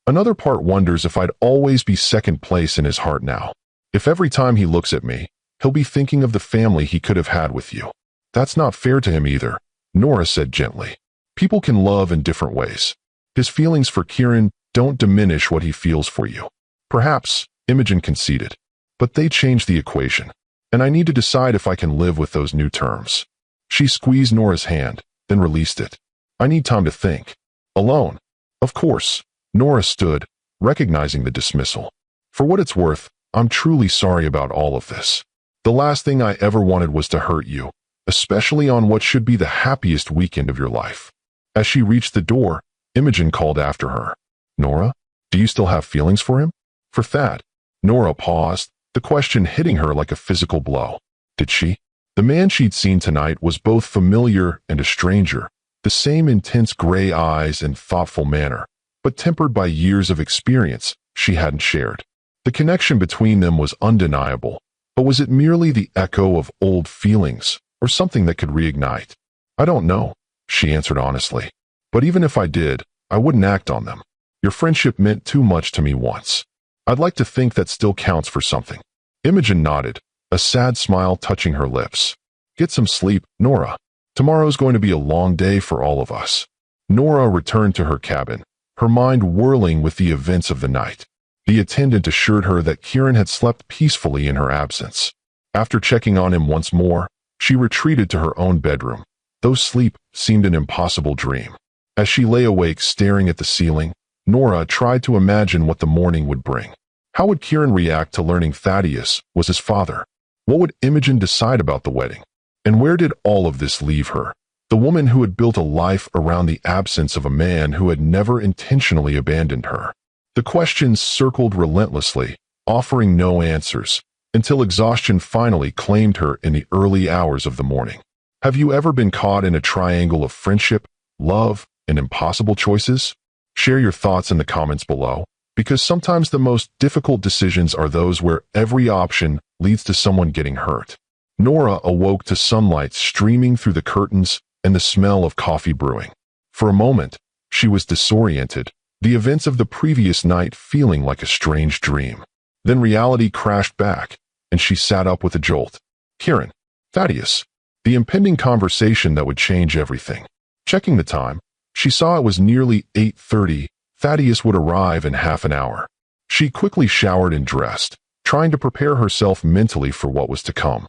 Another part wonders if I'd always be second place in his heart now. If every time he looks at me, he'll be thinking of the family he could have had with you. That's not fair to him either, Nora said gently. People can love in different ways. His feelings for Kieran don't diminish what he feels for you. Perhaps, Imogen conceded, but they change the equation, and I need to decide if I can live with those new terms. She squeezed Nora's hand, then released it. I need time to think. Alone. Of course. Nora stood, recognizing the dismissal. For what it's worth, I'm truly sorry about all of this. The last thing I ever wanted was to hurt you, especially on what should be the happiest weekend of your life. As she reached the door, Imogen called after her. Nora, do you still have feelings for him? For Thad? Nora paused, the question hitting her like a physical blow. Did she? The man she'd seen tonight was both familiar and a stranger, the same intense gray eyes and thoughtful manner, but tempered by years of experience she hadn't shared. The connection between them was undeniable, But was it merely the echo of old feelings, or something that could reignite? I don't know, she answered honestly. But even if I did, I wouldn't act on them. Your friendship meant too much to me once. I'd like to think that still counts for something. Imogen nodded, a sad smile touching her lips. Get some sleep, Nora. Tomorrow's going to be a long day for all of us. Nora returned to her cabin, her mind whirling with the events of the night. The attendant assured her that Kieran had slept peacefully in her absence. After checking on him once more, she retreated to her own bedroom, though sleep seemed an impossible dream. As she lay awake staring at the ceiling, Nora tried to imagine what the morning would bring. How would Kieran react to learning Thaddeus was his father? What would Imogen decide about the wedding? And where did all of this leave her? The woman who had built a life around the absence of a man who had never intentionally abandoned her. The questions circled relentlessly, offering no answers, until exhaustion finally claimed her in the early hours of the morning. Have you ever been caught in a triangle of friendship, love, and impossible choices? Share your thoughts in the comments below, because sometimes the most difficult decisions are those where every option leads to someone getting hurt. Nora awoke to sunlight streaming through the curtains and the smell of coffee brewing. For a moment, she was disoriented, the events of the previous night feeling like a strange dream. Then reality crashed back, and she sat up with a jolt. Kieran, Thaddeus, the impending conversation that would change everything. Checking the time, she saw it was nearly 8:30. Thaddeus would arrive in half an hour. She quickly showered and dressed, trying to prepare herself mentally for what was to come.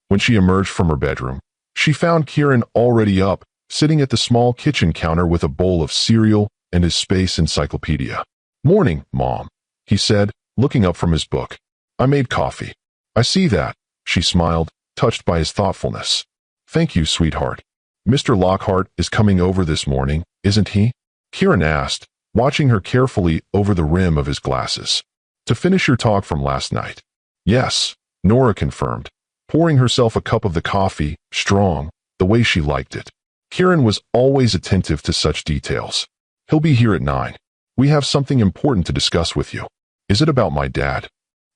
When she emerged from her bedroom, she found Kieran already up, sitting at the small kitchen counter with a bowl of cereal and his space encyclopedia. Morning, Mom, he said, looking up from his book. I made coffee. I see that, she smiled, touched by his thoughtfulness. Thank you, sweetheart. Mr. Lockhart is coming over this morning, isn't he? Kieran asked, watching her carefully over the rim of his glasses. To finish your talk from last night. Yes, Nora confirmed, pouring herself a cup of the coffee, strong, the way she liked it. Kieran was always attentive to such details. He'll be here at 9. We have something important to discuss with you. Is it about my dad?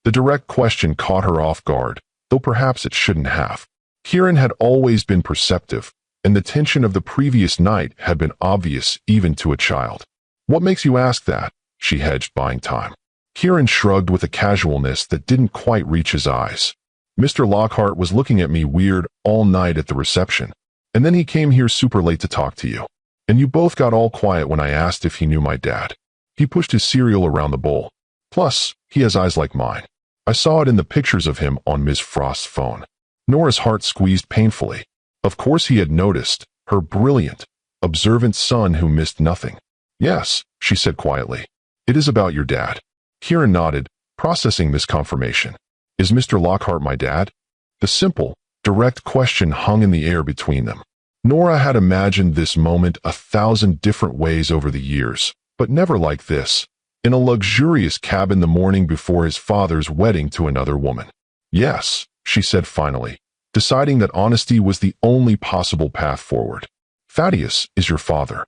The direct question caught her off guard, though perhaps it shouldn't have. Kieran had always been perceptive, and the tension of the previous night had been obvious even to a child. What makes you ask that? She hedged, buying time. Kieran shrugged with a casualness that didn't quite reach his eyes. Mr. Lockhart was looking at me weird all night at the reception, and then he came here super late to talk to you. And you both got all quiet when I asked if he knew my dad. He pushed his cereal around the bowl. Plus, he has eyes like mine. I saw it in the pictures of him on Ms. Frost's phone. Nora's heart squeezed painfully. Of course he had noticed, her brilliant, observant son who missed nothing. Yes, she said quietly. It is about your dad. Kieran nodded, processing this confirmation. Is Mr. Lockhart my dad? The simple, direct question hung in the air between them. Nora had imagined this moment 1,000 different ways over the years, but never like this, in a luxurious cabin the morning before his father's wedding to another woman. Yes, she said finally, deciding that honesty was the only possible path forward. Thaddeus is your father.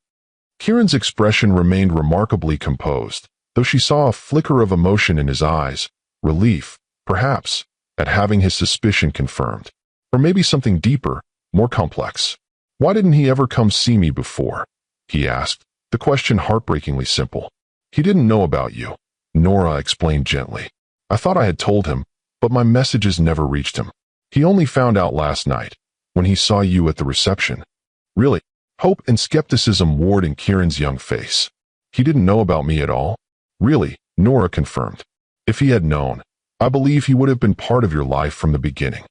Kieran's expression remained remarkably composed, though she saw a flicker of emotion in his eyes, relief, perhaps, at having his suspicion confirmed. Or maybe something deeper, more complex. Why didn't he ever come see me before? He asked, the question heartbreakingly simple. He didn't know about you, Nora explained gently. I thought I had told him, but my messages never reached him. He only found out last night, when he saw you at the reception. Really? Hope and skepticism warred in Kieran's young face. He didn't know about me at all? Really, Nora confirmed. If he had known, I believe he would have been part of your life from the beginning.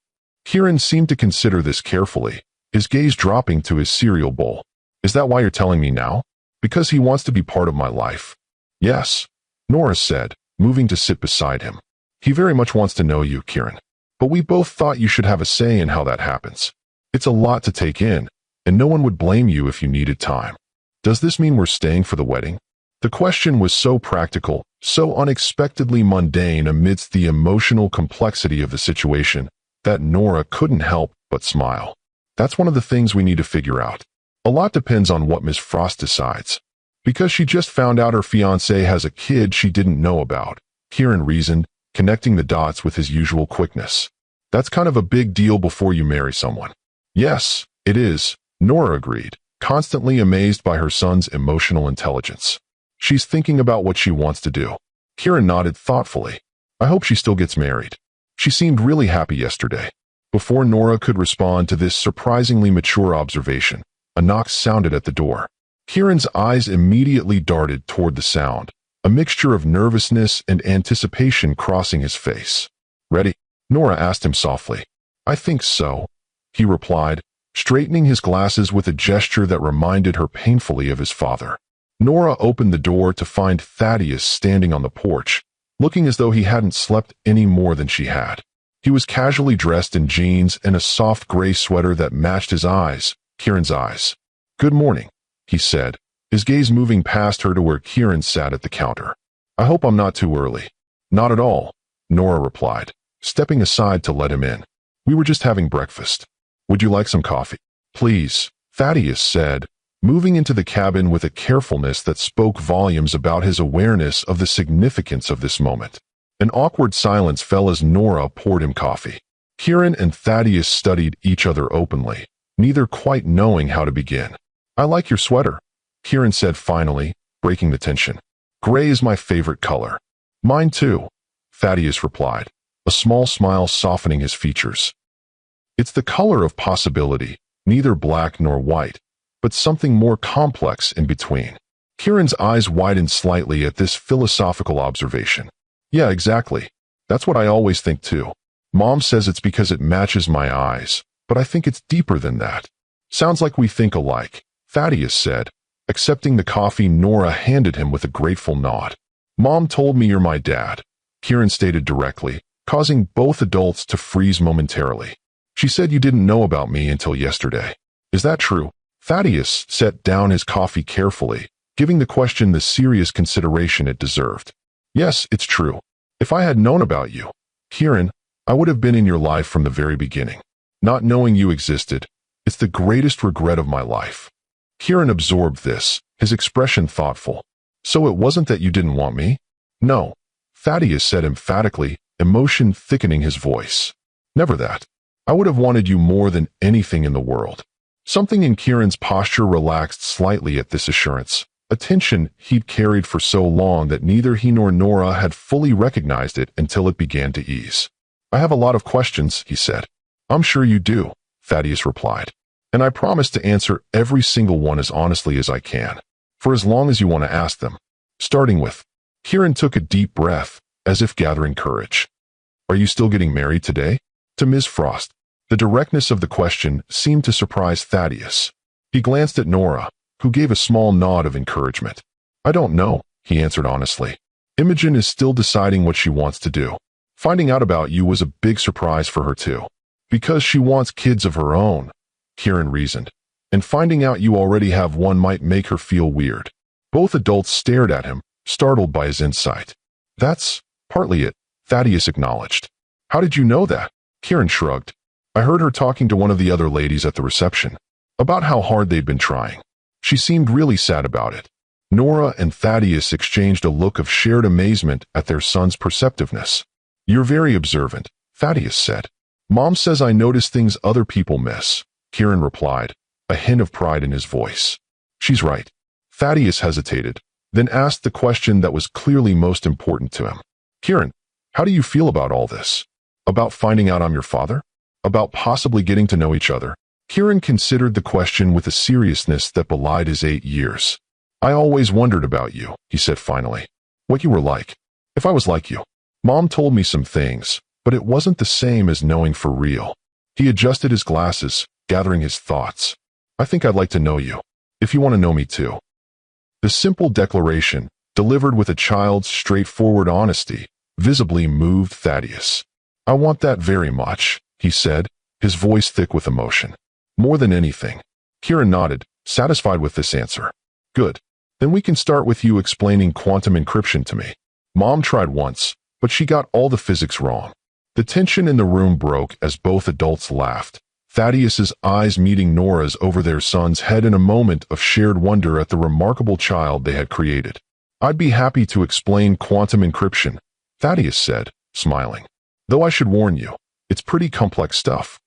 Kieran seemed to consider this carefully, his gaze dropping to his cereal bowl. Is that why you're telling me now? Because he wants to be part of my life. Yes, Nora said, moving to sit beside him. He very much wants to know you, Kieran. But we both thought you should have a say in how that happens. It's a lot to take in, and no one would blame you if you needed time. Does this mean we're staying for the wedding? The question was so practical, so unexpectedly mundane amidst the emotional complexity of the situation, that Nora couldn't help but smile. That's one of the things we need to figure out. A lot depends on what Ms. Frost decides. Because she just found out her fiancé has a kid she didn't know about, Kieran reasoned, connecting the dots with his usual quickness. That's kind of a big deal before you marry someone. Yes, it is, Nora agreed, constantly amazed by her son's emotional intelligence. She's thinking about what she wants to do. Kieran nodded thoughtfully. I hope she still gets married. She seemed really happy yesterday. Before Nora could respond to this surprisingly mature observation, a knock sounded at the door. Kieran's eyes immediately darted toward the sound, a mixture of nervousness and anticipation crossing his face. Ready? Nora asked him softly. I think so, he replied, straightening his glasses with a gesture that reminded her painfully of his father. Nora opened the door to find Thaddeus standing on the porch, looking as though he hadn't slept any more than she had. He was casually dressed in jeans and a soft gray sweater that matched his eyes, Kieran's eyes. Good morning, he said, his gaze moving past her to where Kieran sat at the counter. I hope I'm not too early. Not at all, Nora replied, stepping aside to let him in. We were just having breakfast. Would you like some coffee? Please, Thaddeus said, moving into the cabin with a carefulness that spoke volumes about his awareness of the significance of this moment. An awkward silence fell as Nora poured him coffee. Kieran and Thaddeus studied each other openly, neither quite knowing how to begin. I like your sweater, Kieran said finally, breaking the tension. Gray is my favorite color. Mine too, Thaddeus replied, a small smile softening his features. It's the color of possibility, neither black nor white, but something more complex in between. Kieran's eyes widened slightly at this philosophical observation. Yeah, exactly. That's what I always think too. Mom says it's because it matches my eyes, but I think it's deeper than that. Sounds like we think alike, Thaddeus said, accepting the coffee Nora handed him with a grateful nod. Mom told me you're my dad, Kieran stated directly, causing both adults to freeze momentarily. She said you didn't know about me until yesterday. Is that true? Thaddeus set down his coffee carefully, giving the question the serious consideration it deserved. Yes, it's true. If I had known about you, Kieran, I would have been in your life from the very beginning. Not knowing you existed, it's the greatest regret of my life. Kieran absorbed this, his expression thoughtful. So it wasn't that you didn't want me? No, Thaddeus said emphatically, emotion thickening his voice. Never that. I would have wanted you more than anything in the world. Something in Kieran's posture relaxed slightly at this assurance, a tension he'd carried for so long that neither he nor Nora had fully recognized it until it began to ease. I have a lot of questions, he said. I'm sure you do, Thaddeus replied. And I promise to answer every single one as honestly as I can, for as long as you want to ask them. Starting with, Kieran took a deep breath, as if gathering courage. Are you still getting married today? To Ms. Frost. The directness of the question seemed to surprise Thaddeus. He glanced at Nora, who gave a small nod of encouragement. I don't know, he answered honestly. Imogen is still deciding what she wants to do. Finding out about you was a big surprise for her too. Because she wants kids of her own, Kieran reasoned. And finding out you already have one might make her feel weird. Both adults stared at him, startled by his insight. That's partly it, Thaddeus acknowledged. How did you know that? Kieran shrugged. I heard her talking to one of the other ladies at the reception, about how hard they'd been trying. She seemed really sad about it. Nora and Thaddeus exchanged a look of shared amazement at their son's perceptiveness. You're very observant, Thaddeus said. Mom says I notice things other people miss, Kieran replied, a hint of pride in his voice. She's right. Thaddeus hesitated, then asked the question that was clearly most important to him. Kieran, how do you feel about all this? About finding out I'm your father? About possibly getting to know each other? Kieran considered the question with a seriousness that belied his 8 years. I always wondered about you, he said finally. What you were like. If I was like you. Mom told me some things, but it wasn't the same as knowing for real. He adjusted his glasses, gathering his thoughts. I think I'd like to know you. If you want to know me too. The simple declaration, delivered with a child's straightforward honesty, visibly moved Thaddeus. I want that very much, he said, his voice thick with emotion. More than anything. Kieran nodded, satisfied with this answer. Good. Then we can start with you explaining quantum encryption to me. Mom tried once, but she got all the physics wrong. The tension in the room broke as both adults laughed, Thaddeus's eyes meeting Nora's over their son's head in a moment of shared wonder at the remarkable child they had created. I'd be happy to explain quantum encryption, Thaddeus said, smiling. Though I should warn you, it's pretty complex stuff.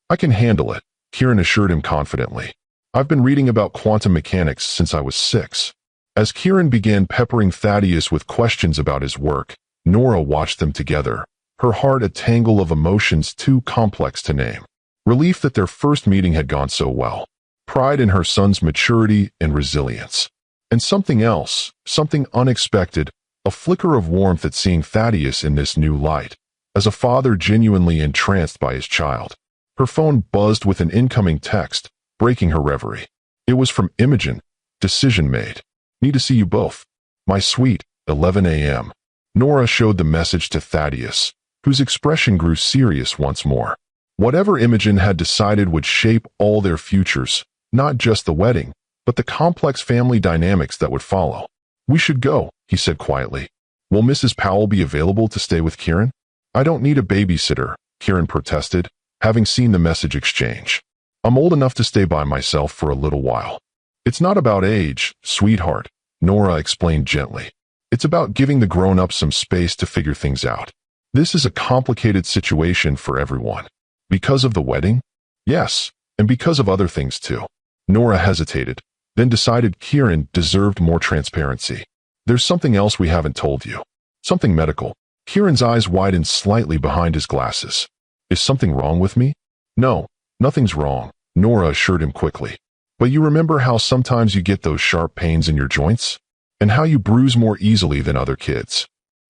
I can handle it, Kieran assured him confidently. I've been reading about quantum mechanics since I was 6. As Kieran began peppering Thaddeus with questions about his work, Nora watched them together, her heart a tangle of emotions too complex to name. Relief that their first meeting had gone so well, pride in her son's maturity and resilience, and something else, something unexpected, a flicker of warmth at seeing Thaddeus in this new light, as a father genuinely entranced by his child. Her phone buzzed with an incoming text, breaking her reverie. It was from Imogen. Decision made. Need to see you both. My sweet, 11 a.m. Nora showed the message to Thaddeus, whose expression grew serious once more. Whatever Imogen had decided would shape all their futures, not just the wedding, but the complex family dynamics that would follow. We should go, he said quietly. Will Mrs. Powell be available to stay with Kieran? I don't need a babysitter, Kieran protested, having seen the message exchange. I'm old enough to stay by myself for a little while. It's not about age, sweetheart, Nora explained gently. It's about giving the grown-ups some space to figure things out. This is a complicated situation for everyone. Because of the wedding? Yes, and because of other things too. Nora hesitated, then decided Kieran deserved more transparency. There's something else we haven't told you. Something medical. Kieran's eyes widened slightly behind his glasses. Is something wrong with me? No, nothing's wrong, Nora assured him quickly. But you remember how sometimes you get those sharp pains in your joints? And how you bruise more easily than other kids?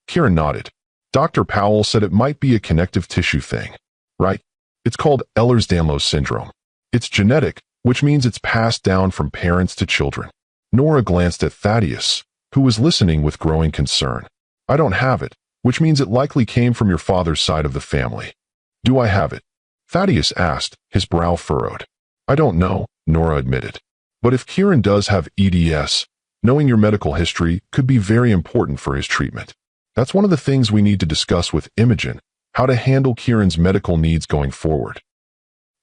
Kieran nodded. Dr. Powell said it might be a connective tissue thing. Right? It's called Ehlers-Danlos syndrome. It's genetic, which means it's passed down from parents to children. Nora glanced at Thaddeus, who was listening with growing concern. I don't have it, which means it likely came from your father's side of the family. Do I have it? Thaddeus asked, his brow furrowed. I don't know, Nora admitted. But if Kieran does have EDS, knowing your medical history could be very important for his treatment. That's one of the things we need to discuss with Imogen, how to handle Kieran's medical needs going forward.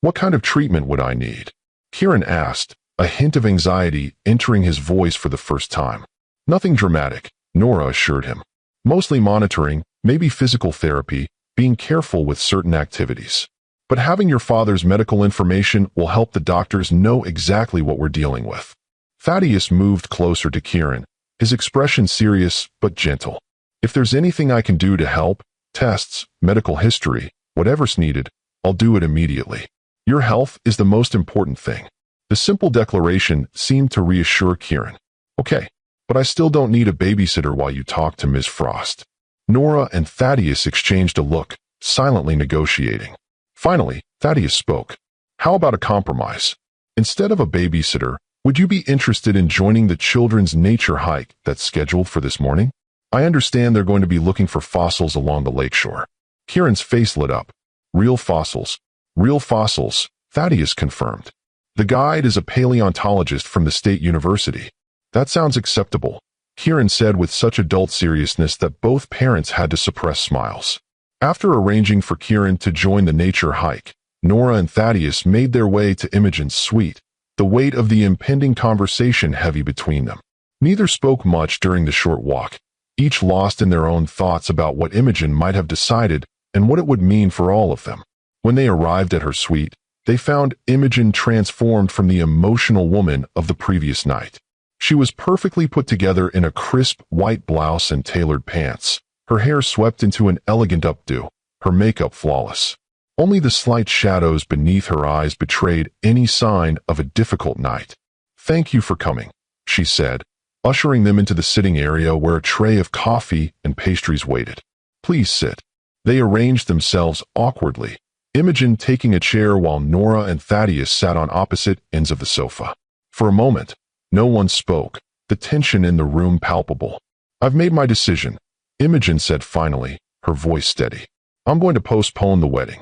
What kind of treatment would I need? Kieran asked, a hint of anxiety entering his voice for the first time. Nothing dramatic, Nora assured him. Mostly monitoring, maybe physical therapy, being careful with certain activities. But having your father's medical information will help the doctors know exactly what we're dealing with. Thaddeus moved closer to Kieran, his expression serious but gentle. If there's anything I can do to help, tests, medical history, whatever's needed, I'll do it immediately. Your health is the most important thing. The simple declaration seemed to reassure Kieran. Okay, but I still don't need a babysitter while you talk to Ms. Frost. Nora and Thaddeus exchanged a look, silently negotiating. Finally, Thaddeus spoke. How about a compromise? Instead of a babysitter, would you be interested in joining the children's nature hike that's scheduled for this morning? I understand they're going to be looking for fossils along the lakeshore. Kieran's face lit up. Real fossils. Real fossils, Thaddeus confirmed. The guide is a paleontologist from the State University. That sounds acceptable, Kieran said with such adult seriousness that both parents had to suppress smiles. After arranging for Kieran to join the nature hike, Nora and Thaddeus made their way to Imogen's suite, the weight of the impending conversation heavy between them. Neither spoke much during the short walk, each lost in their own thoughts about what Imogen might have decided and what it would mean for all of them. When they arrived at her suite, they found Imogen transformed from the emotional woman of the previous night. She was perfectly put together in a crisp white blouse and tailored pants, her hair swept into an elegant updo, her makeup flawless. Only the slight shadows beneath her eyes betrayed any sign of a difficult night. Thank you for coming, she said, ushering them into the sitting area where a tray of coffee and pastries waited. Please sit. They arranged themselves awkwardly, Imogen taking a chair while Nora and Thaddeus sat on opposite ends of the sofa. For a moment, no one spoke, the tension in the room palpable. I've made my decision, Imogen said finally, her voice steady. I'm going to postpone the wedding.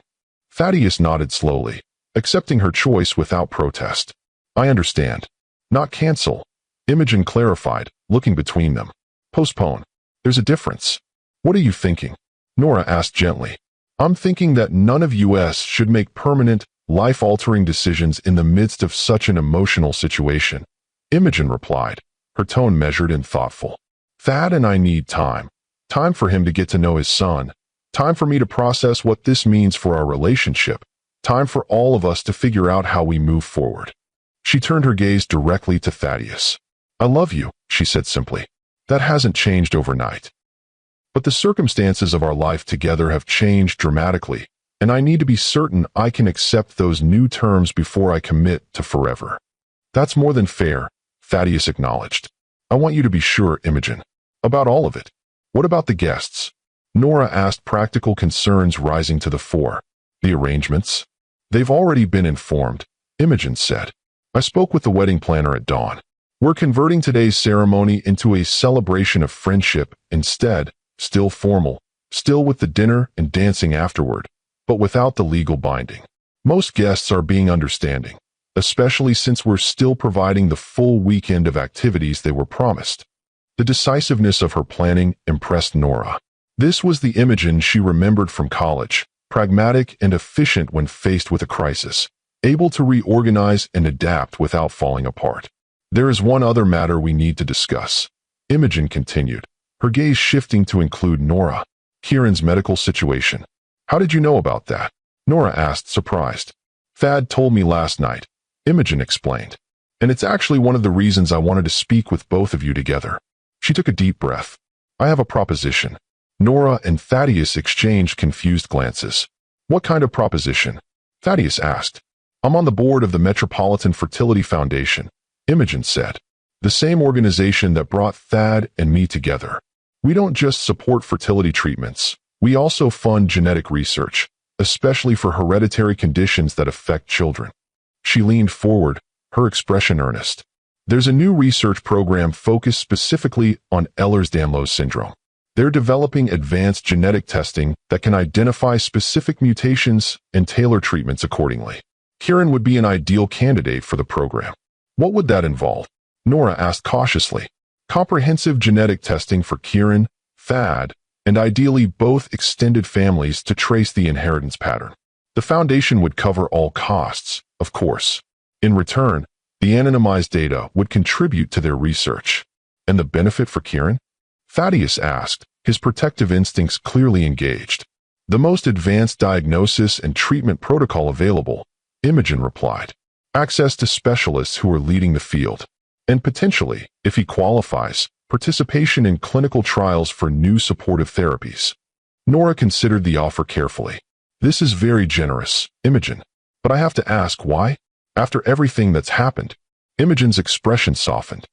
Thaddeus nodded slowly, accepting her choice without protest. I understand. Not cancel, Imogen clarified, looking between them. Postpone. There's a difference. What are you thinking? Nora asked gently. I'm thinking that none of us should make permanent, life-altering decisions in the midst of such an emotional situation, Imogen replied, her tone measured and thoughtful. Thad and I need time. Time for him to get to know his son, Time for me to process what this means for our relationship. Time for all of us to figure out how we move forward. She turned her gaze directly to Thaddeus. I love you, she said simply. That hasn't changed overnight. But the circumstances of our life together have changed dramatically, and I need to be certain I can accept those new terms before I commit to forever. That's more than fair, Thaddeus acknowledged. I want you to be sure, Imogen. About all of it. What about the guests? Nora asked, practical concerns rising to the fore. The arrangements? They've already been informed, Imogen said. I spoke with the wedding planner at dawn. We're converting today's ceremony into a celebration of friendship instead, still formal, still with the dinner and dancing afterward, but without the legal binding. Most guests are being understanding, especially since we're still providing the full weekend of activities they were promised. The decisiveness of her planning impressed Nora. This was the Imogen she remembered from college, pragmatic and efficient when faced with a crisis, able to reorganize and adapt without falling apart. There is one other matter we need to discuss, Imogen continued, her gaze shifting to include Nora. Kieran's medical situation. How did you know about that? Nora asked, surprised. Thad told me last night, Imogen explained. And it's actually one of the reasons I wanted to speak with both of you together. She took a deep breath. I have a proposition. Nora and Thaddeus exchanged confused glances. What kind of proposition? Thaddeus asked. I'm on the board of the Metropolitan Fertility Foundation, Imogen said. The same organization that brought Thad and me together. We don't just support fertility treatments. We also fund genetic research, especially for hereditary conditions that affect children. She leaned forward, her expression earnest. There's a new research program focused specifically on Ehlers-Danlos syndrome. They're developing advanced genetic testing that can identify specific mutations and tailor treatments accordingly. Kieran would be an ideal candidate for the program. What would that involve? Nora asked cautiously. Comprehensive genetic testing for Kieran, Thad, and ideally both extended families to trace the inheritance pattern. The foundation would cover all costs, of course. In return, the anonymized data would contribute to their research. And the benefit for Kieran? Thaddeus asked, his protective instincts clearly engaged. The most advanced diagnosis and treatment protocol available, Imogen replied. Access to specialists who are leading the field. And potentially, if he qualifies, participation in clinical trials for new supportive therapies. Nora considered the offer carefully. This is very generous, Imogen. But I have to ask why? After everything that's happened, Imogen's expression softened.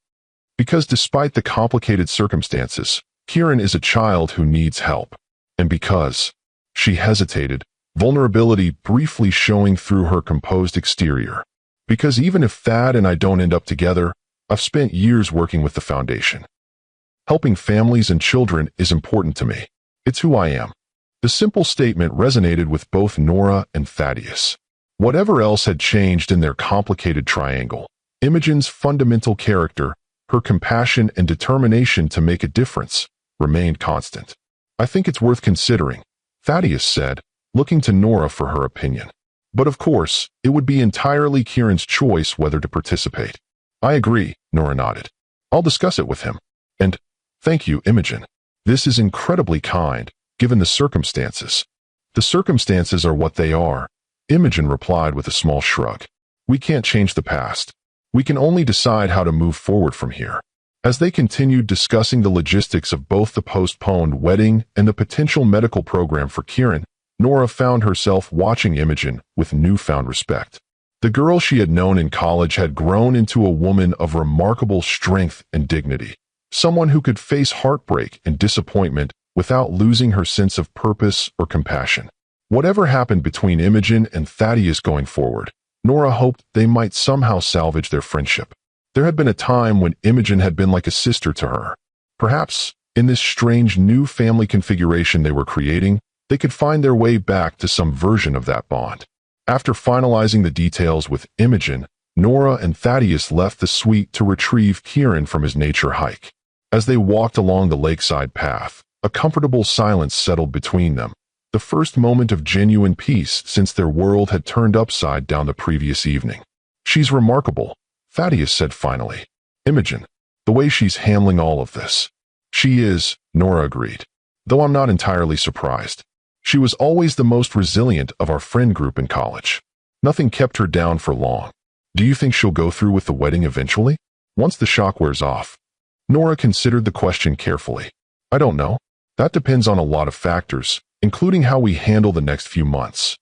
Because despite the complicated circumstances, Kieran is a child who needs help. And because, she hesitated, vulnerability briefly showing through her composed exterior. Because even if Thad and I don't end up together, I've spent years working with the foundation. Helping families and children is important to me. It's who I am. The simple statement resonated with both Nora and Thaddeus. Whatever else had changed in their complicated triangle, Imogen's fundamental character, her compassion and determination to make a difference, remained constant. I think it's worth considering, Thaddeus said, looking to Nora for her opinion. But of course, it would be entirely Kieran's choice whether to participate. I agree, Nora nodded. I'll discuss it with him. And, thank you, Imogen. This is incredibly kind, given the circumstances. The circumstances are what they are, Imogen replied with a small shrug. We can't change the past. We can only decide how to move forward from here. As they continued discussing the logistics of both the postponed wedding and the potential medical program for Kieran, Nora found herself watching Imogen with newfound respect. The girl she had known in college had grown into a woman of remarkable strength and dignity, someone who could face heartbreak and disappointment without losing her sense of purpose or compassion. Whatever happened between Imogen and Thaddeus going forward, Nora hoped they might somehow salvage their friendship. There had been a time when Imogen had been like a sister to her. Perhaps, in this strange new family configuration they were creating, they could find their way back to some version of that bond. After finalizing the details with Imogen, Nora and Thaddeus left the suite to retrieve Kieran from his nature hike. As they walked along the lakeside path, a comfortable silence settled between them, the first moment of genuine peace since their world had turned upside down the previous evening. She's remarkable, Thaddeus said finally. Imogen, the way she's handling all of this. She is, Nora agreed. Though I'm not entirely surprised. She was always the most resilient of our friend group in college. Nothing kept her down for long. Do you think she'll go through with the wedding eventually? Once the shock wears off? Nora considered the question carefully. I don't know. That depends on a lot of factors, including how we handle the next few months.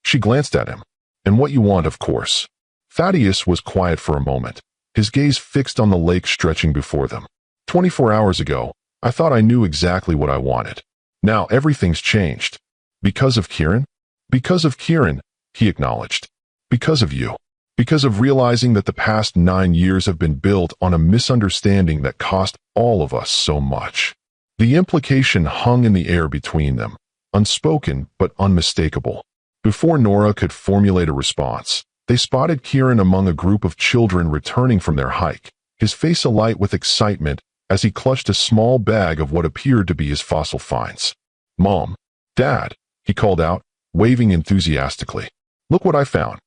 She glanced at him. And what you want, of course. Thaddeus was quiet for a moment, his gaze fixed on the lake stretching before them. 24 hours ago, I thought I knew exactly what I wanted. Now everything's changed. Because of Kieran? Because of Kieran, he acknowledged. Because of you. Because of realizing that the past 9 years have been built on a misunderstanding that cost all of us so much. The implication hung in the air between them, unspoken but unmistakable. Before Nora could formulate a response, they spotted Kieran among a group of children returning from their hike, his face alight with excitement as he clutched a small bag of what appeared to be his fossil finds. Mom, Dad, he called out, waving enthusiastically. Look what I found.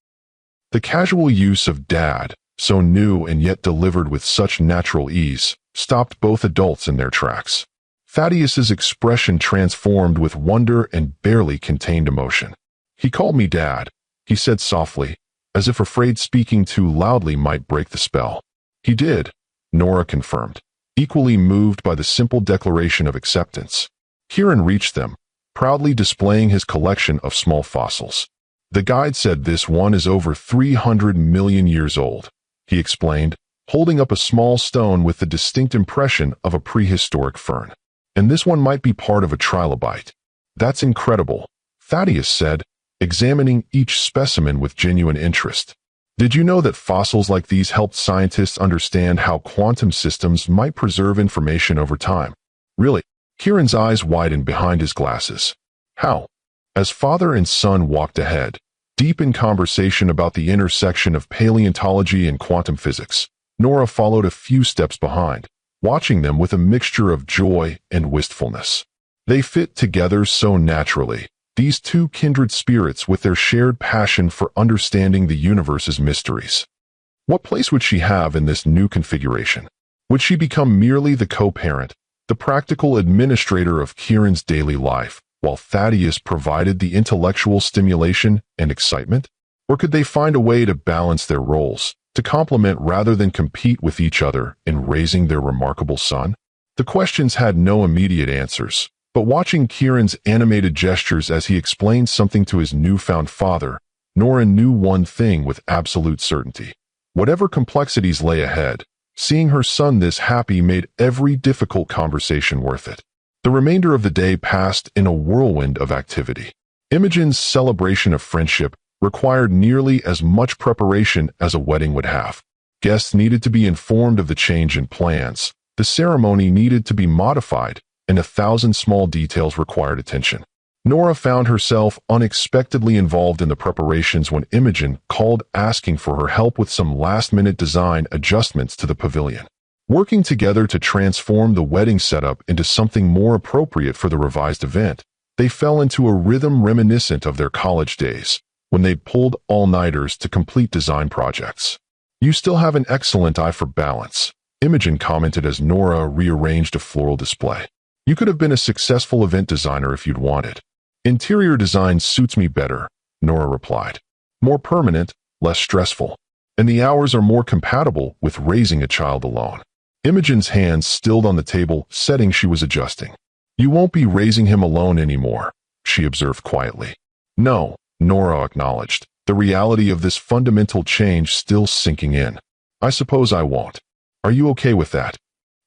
The casual use of Dad, so new and yet delivered with such natural ease, stopped both adults in their tracks. Thaddeus's expression transformed with wonder and barely contained emotion. He called me Dad, he said softly, as if afraid speaking too loudly might break the spell. He did, Nora confirmed, equally moved by the simple declaration of acceptance. Kieran reached them, proudly displaying his collection of small fossils. The guide said this one is over 300 million years old, he explained, holding up a small stone with the distinct impression of a prehistoric fern. And this one might be part of a trilobite. That's incredible, Thaddeus said, examining each specimen with genuine interest. Did you know that fossils like these helped scientists understand how quantum systems might preserve information over time? Really? Kieran's eyes widened behind his glasses. How? As father and son walked ahead, deep in conversation about the intersection of paleontology and quantum physics, Nora followed a few steps behind, watching them with a mixture of joy and wistfulness. They fit together so naturally, these two kindred spirits with their shared passion for understanding the universe's mysteries. What place would she have in this new configuration? Would she become merely the co-parent, the practical administrator of Kieran's daily life, while Thaddeus provided the intellectual stimulation and excitement? Or could they find a way to balance their roles, to complement rather than compete with each other in raising their remarkable son? The questions had no immediate answers, but watching Kieran's animated gestures as he explained something to his newfound father, Nora knew one thing with absolute certainty. Whatever complexities lay ahead, seeing her son this happy made every difficult conversation worth it. The remainder of the day passed in a whirlwind of activity. Imogen's celebration of friendship required nearly as much preparation as a wedding would have. Guests needed to be informed of the change in plans, the ceremony needed to be modified, and 1,000 small details required attention. Nora found herself unexpectedly involved in the preparations when Imogen called asking for her help with some last-minute design adjustments to the pavilion. Working together to transform the wedding setup into something more appropriate for the revised event, they fell into a rhythm reminiscent of their college days, when they'd pulled all-nighters to complete design projects. You still have an excellent eye for balance, Imogen commented as Nora rearranged a floral display. You could have been a successful event designer if you'd wanted. Interior design suits me better, Nora replied. More permanent, less stressful. And the hours are more compatible with raising a child alone. Imogen's hands stilled on the table, setting she was adjusting. You won't be raising him alone anymore, she observed quietly. No, Nora acknowledged, the reality of this fundamental change still sinking in. I suppose I won't. Are you okay with that?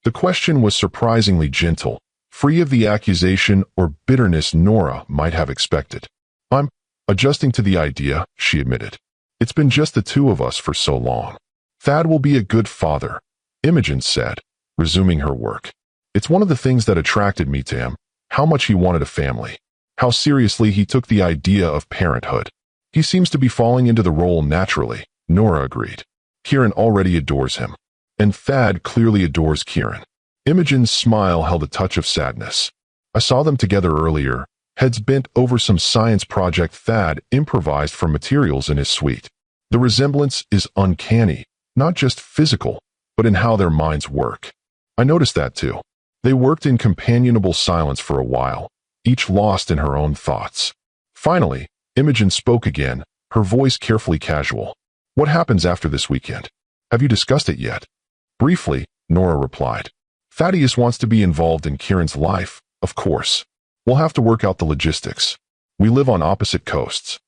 The question was surprisingly gentle, free of the accusation or bitterness Nora might have expected. I'm adjusting to the idea, she admitted. It's been just the two of us for so long. Thad will be a good father, Imogen said, resuming her work. It's one of the things that attracted me to him, how much he wanted a family, how seriously he took the idea of parenthood. He seems to be falling into the role naturally, Nora agreed. Kieran already adores him. And Thad clearly adores Kieran. Imogen's smile held a touch of sadness. I saw them together earlier, heads bent over some science project Thad improvised from materials in his suite. The resemblance is uncanny, not just physical, but in how their minds work. I noticed that too. They worked in companionable silence for a while, each lost in her own thoughts. Finally, Imogen spoke again, her voice carefully casual. "What happens after this weekend? Have you discussed it yet?" Briefly, Nora replied. "Thaddeus wants to be involved in Kieran's life, of course. We'll have to work out the logistics. We live on opposite coasts."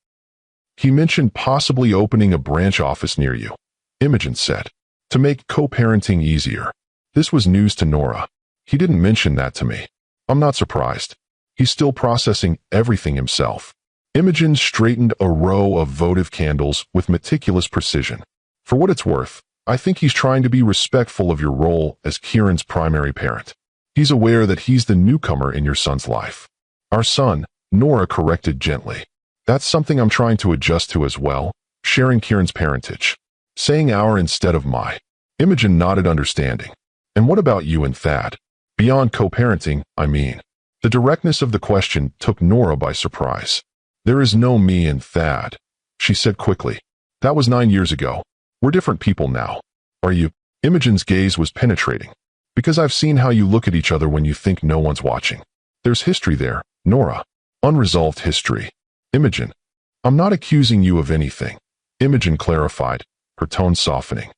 "He mentioned possibly opening a branch office near you," Imogen said, "to make co-parenting easier." This was news to Nora. "He didn't mention that to me." "I'm not surprised. He's still processing everything himself." Imogen straightened a row of votive candles with meticulous precision. "For what it's worth, I think he's trying to be respectful of your role as Kieran's primary parent. He's aware that he's the newcomer in your son's life." "Our son," Nora corrected gently. "That's something I'm trying to adjust to as well, sharing Kieran's parentage." Saying our instead of my. Imogen nodded understanding. "And what about you and Thad? Beyond co-parenting, I mean." The directness of the question took Nora by surprise. "There is no me and Thad," she said quickly. "That was 9 years ago. We're different people now." "Are you?" Imogen's gaze was penetrating. "Because I've seen how you look at each other when you think no one's watching. There's history there, Nora. Unresolved history." "Imogen, I'm not accusing you of anything," Imogen clarified, her tone softening.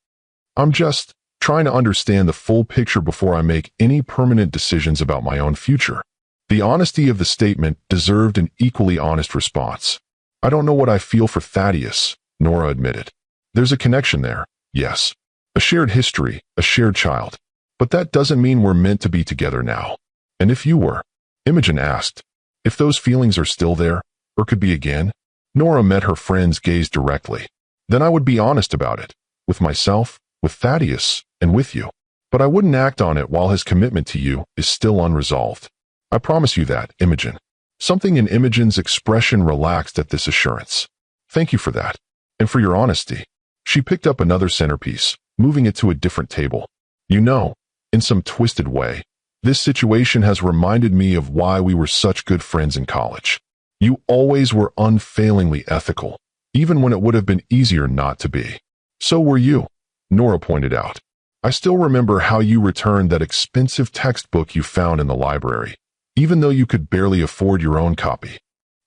"I'm just trying to understand the full picture before I make any permanent decisions about my own future." The honesty of the statement deserved an equally honest response. "I don't know what I feel for Thaddeus," Nora admitted. "There's a connection there, yes. A shared history, a shared child. But that doesn't mean we're meant to be together now." "And if you were?" Imogen asked. "If those feelings are still there, or could be again?" Nora met her friend's gaze directly. "Then I would be honest about it, with myself, with Thaddeus, and with you. But I wouldn't act on it while his commitment to you is still unresolved. I promise you that, Imogen." Something in Imogen's expression relaxed at this assurance. "Thank you for that. And for your honesty." She picked up another centerpiece, moving it to a different table. "You know, in some twisted way, this situation has reminded me of why we were such good friends in college. You always were unfailingly ethical, even when it would have been easier not to be." "So were you," Nora pointed out. "I still remember how you returned that expensive textbook you found in the library, even though you could barely afford your own copy."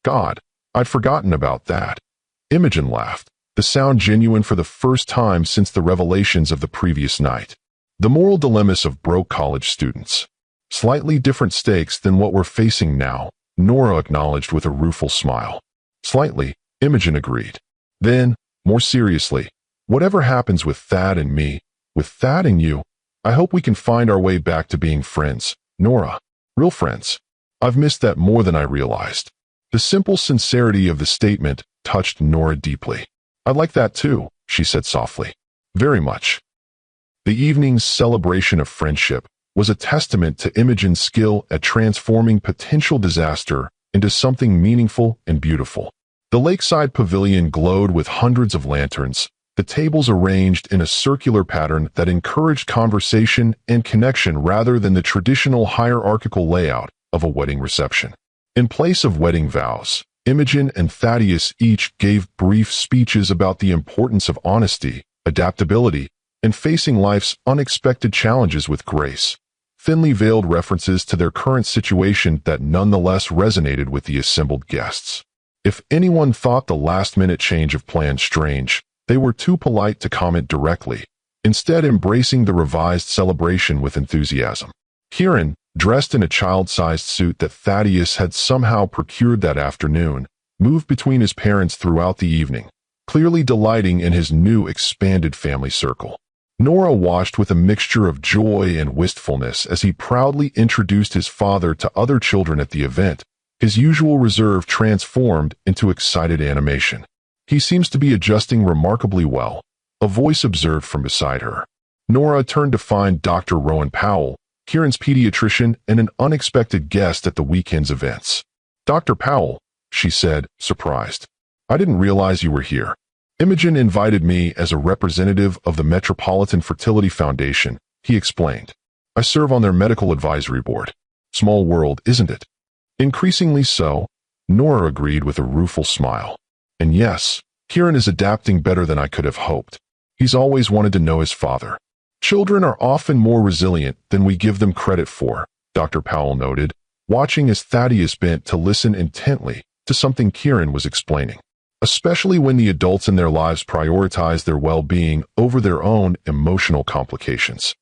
"God, I'd forgotten about that." Imogen laughed, the sound genuine for the first time since the revelations of the previous night. "The moral dilemmas of broke college students. Slightly different stakes than what we're facing now," Nora acknowledged with a rueful smile. "Slightly," Imogen agreed. Then, more seriously, "Whatever happens with Thad and me, with Thad and you, I hope we can find our way back to being friends, Nora. Real friends. I've missed that more than I realized." The simple sincerity of the statement touched Nora deeply. "I'd like that too," she said softly. "Very much." The evening's celebration of friendship was a testament to Imogen's skill at transforming potential disaster into something meaningful and beautiful. The lakeside pavilion glowed with hundreds of lanterns, the tables arranged in a circular pattern that encouraged conversation and connection rather than the traditional hierarchical layout of a wedding reception. In place of wedding vows, Imogen and Thaddeus each gave brief speeches about the importance of honesty, adaptability, and facing life's unexpected challenges with grace. Thinly veiled references to their current situation that nonetheless resonated with the assembled guests. If anyone thought the last-minute change of plans strange, they were too polite to comment directly, instead embracing the revised celebration with enthusiasm. Kieran, dressed in a child-sized suit that Thaddeus had somehow procured that afternoon, moved between his parents throughout the evening, clearly delighting in his new expanded family circle. Nora watched with a mixture of joy and wistfulness as he proudly introduced his father to other children at the event, his usual reserve transformed into excited animation. "He seems to be adjusting remarkably well," a voice observed from beside her. Nora turned to find Dr. Rowan Powell, Kieran's pediatrician and an unexpected guest at the weekend's events. "Dr. Powell," she said, surprised. "I didn't realize you were here." "Imogen invited me as a representative of the Metropolitan Fertility Foundation," he explained. "I serve on their medical advisory board. Small world, isn't it?" "Increasingly so," Nora agreed with a rueful smile. "And yes, Kieran is adapting better than I could have hoped. He's always wanted to know his father." "Children are often more resilient than we give them credit for," Dr. Powell noted, watching as Thaddeus bent to listen intently to something Kieran was explaining, especially when the adults in their lives prioritize their well-being over their own emotional complications.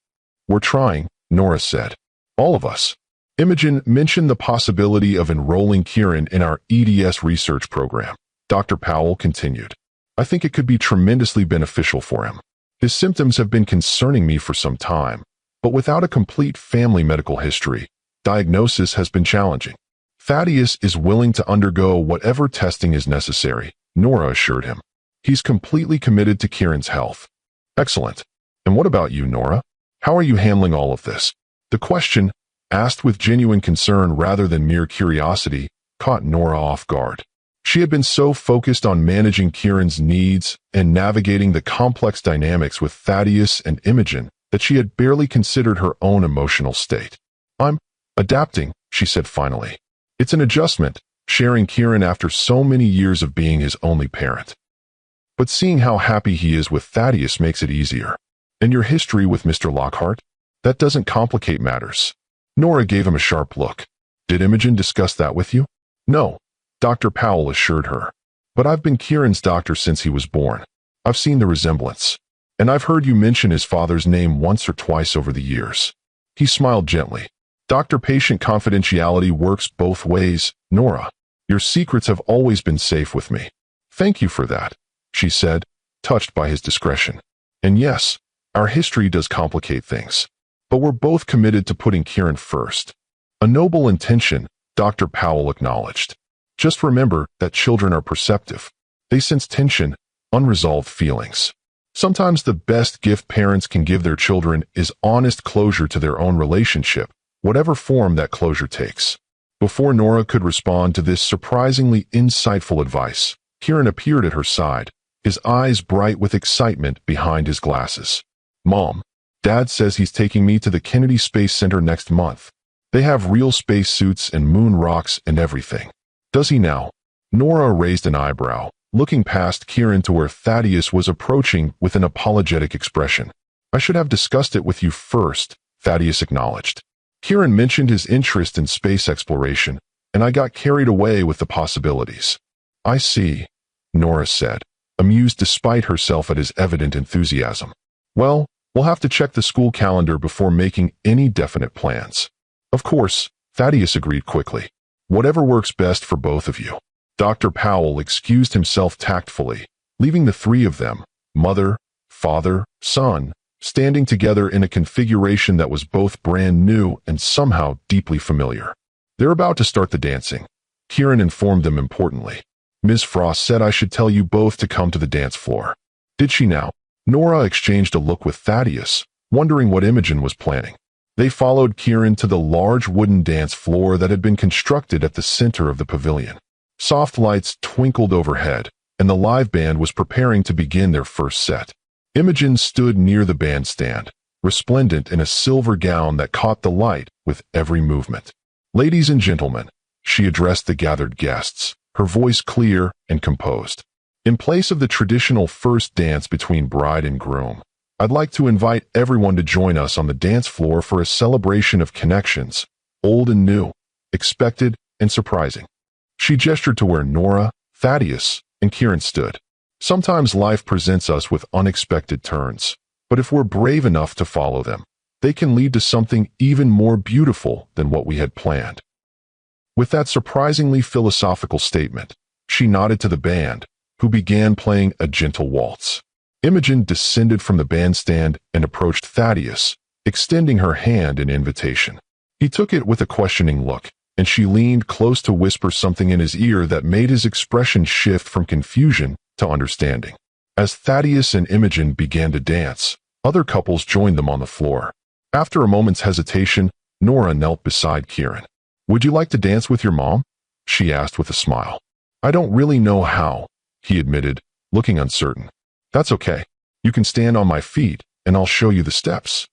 "We're trying," Nora said. "All of us." Imogen mentioned the possibility of enrolling Kieran in our EDS research program. Dr. Powell continued, "I think it could be tremendously beneficial for him. His symptoms have been concerning me for some time, but without a complete family medical history, diagnosis has been challenging. Thaddeus is willing to undergo whatever testing is necessary," Nora assured him. "He's completely committed to Kieran's health." "Excellent. And what about you, Nora? How are you handling all of this?" The question, asked with genuine concern rather than mere curiosity, caught Nora off guard. She had been so focused on managing Kieran's needs and navigating the complex dynamics with Thaddeus and Imogen that she had barely considered her own emotional state. "I'm adapting," she said finally. "It's an adjustment, sharing Kieran after so many years of being his only parent. But seeing how happy he is with Thaddeus makes it easier. And your history with Mr. Lockhart? That doesn't complicate matters." Nora gave him a sharp look. "Did Imogen discuss that with you?" "No," Dr. Powell assured her. "But I've been Kieran's doctor since he was born. I've seen the resemblance. And I've heard you mention his father's name once or twice over the years." He smiled gently. "Doctor-patient confidentiality works both ways, Nora. Your secrets have always been safe with me." "Thank you for that," she said, touched by his discretion. "And yes, our history does complicate things. But we're both committed to putting Kieran first." "A noble intention," Dr. Powell acknowledged. "Just remember that children are perceptive. They sense tension, unresolved feelings. Sometimes the best gift parents can give their children is honest closure to their own relationship, whatever form that closure takes." Before Nora could respond to this surprisingly insightful advice, Kieran appeared at her side, his eyes bright with excitement behind his glasses. "Mom, Dad says he's taking me to the Kennedy Space Center next month. They have real space suits and moon rocks and everything." "Does he now?" Nora raised an eyebrow, looking past Kieran to where Thaddeus was approaching with an apologetic expression. "I should have discussed it with you first," Thaddeus acknowledged. "Kieran mentioned his interest in space exploration, and I got carried away with the possibilities." "I see," Nora said, amused despite herself at his evident enthusiasm. "Well, we'll have to check the school calendar before making any definite plans." "Of course," Thaddeus agreed quickly. "Whatever works best for both of you." Dr. Powell excused himself tactfully, leaving the three of them, mother, father, son, standing together in a configuration that was both brand new and somehow deeply familiar. "They're about to start the dancing," Kieran informed them importantly. "Ms. Frost said I should tell you both to come to the dance floor." "Did she now?" Nora exchanged a look with Thaddeus, wondering what Imogen was planning. They followed Kieran to the large wooden dance floor that had been constructed at the center of the pavilion. Soft lights twinkled overhead, and the live band was preparing to begin their first set. Imogen stood near the bandstand, resplendent in a silver gown that caught the light with every movement. "Ladies and gentlemen," she addressed the gathered guests, her voice clear and composed. "In place of the traditional first dance between bride and groom, I'd like to invite everyone to join us on the dance floor for a celebration of connections, old and new, expected and surprising." She gestured to where Nora, Thaddeus, and Kieran stood. "Sometimes life presents us with unexpected turns, but if we're brave enough to follow them, they can lead to something even more beautiful than what we had planned." With that surprisingly philosophical statement, she nodded to the band, who began playing a gentle waltz. Imogen descended from the bandstand and approached Thaddeus, extending her hand in invitation. He took it with a questioning look, and she leaned close to whisper something in his ear that made his expression shift from confusion to understanding. As Thaddeus and Imogen began to dance, other couples joined them on the floor. After a moment's hesitation, Nora knelt beside Kieran. "Would you like to dance with your mom?" she asked with a smile. "I don't really know how," he admitted, looking uncertain. "That's okay. You can stand on my feet, and I'll show you the steps."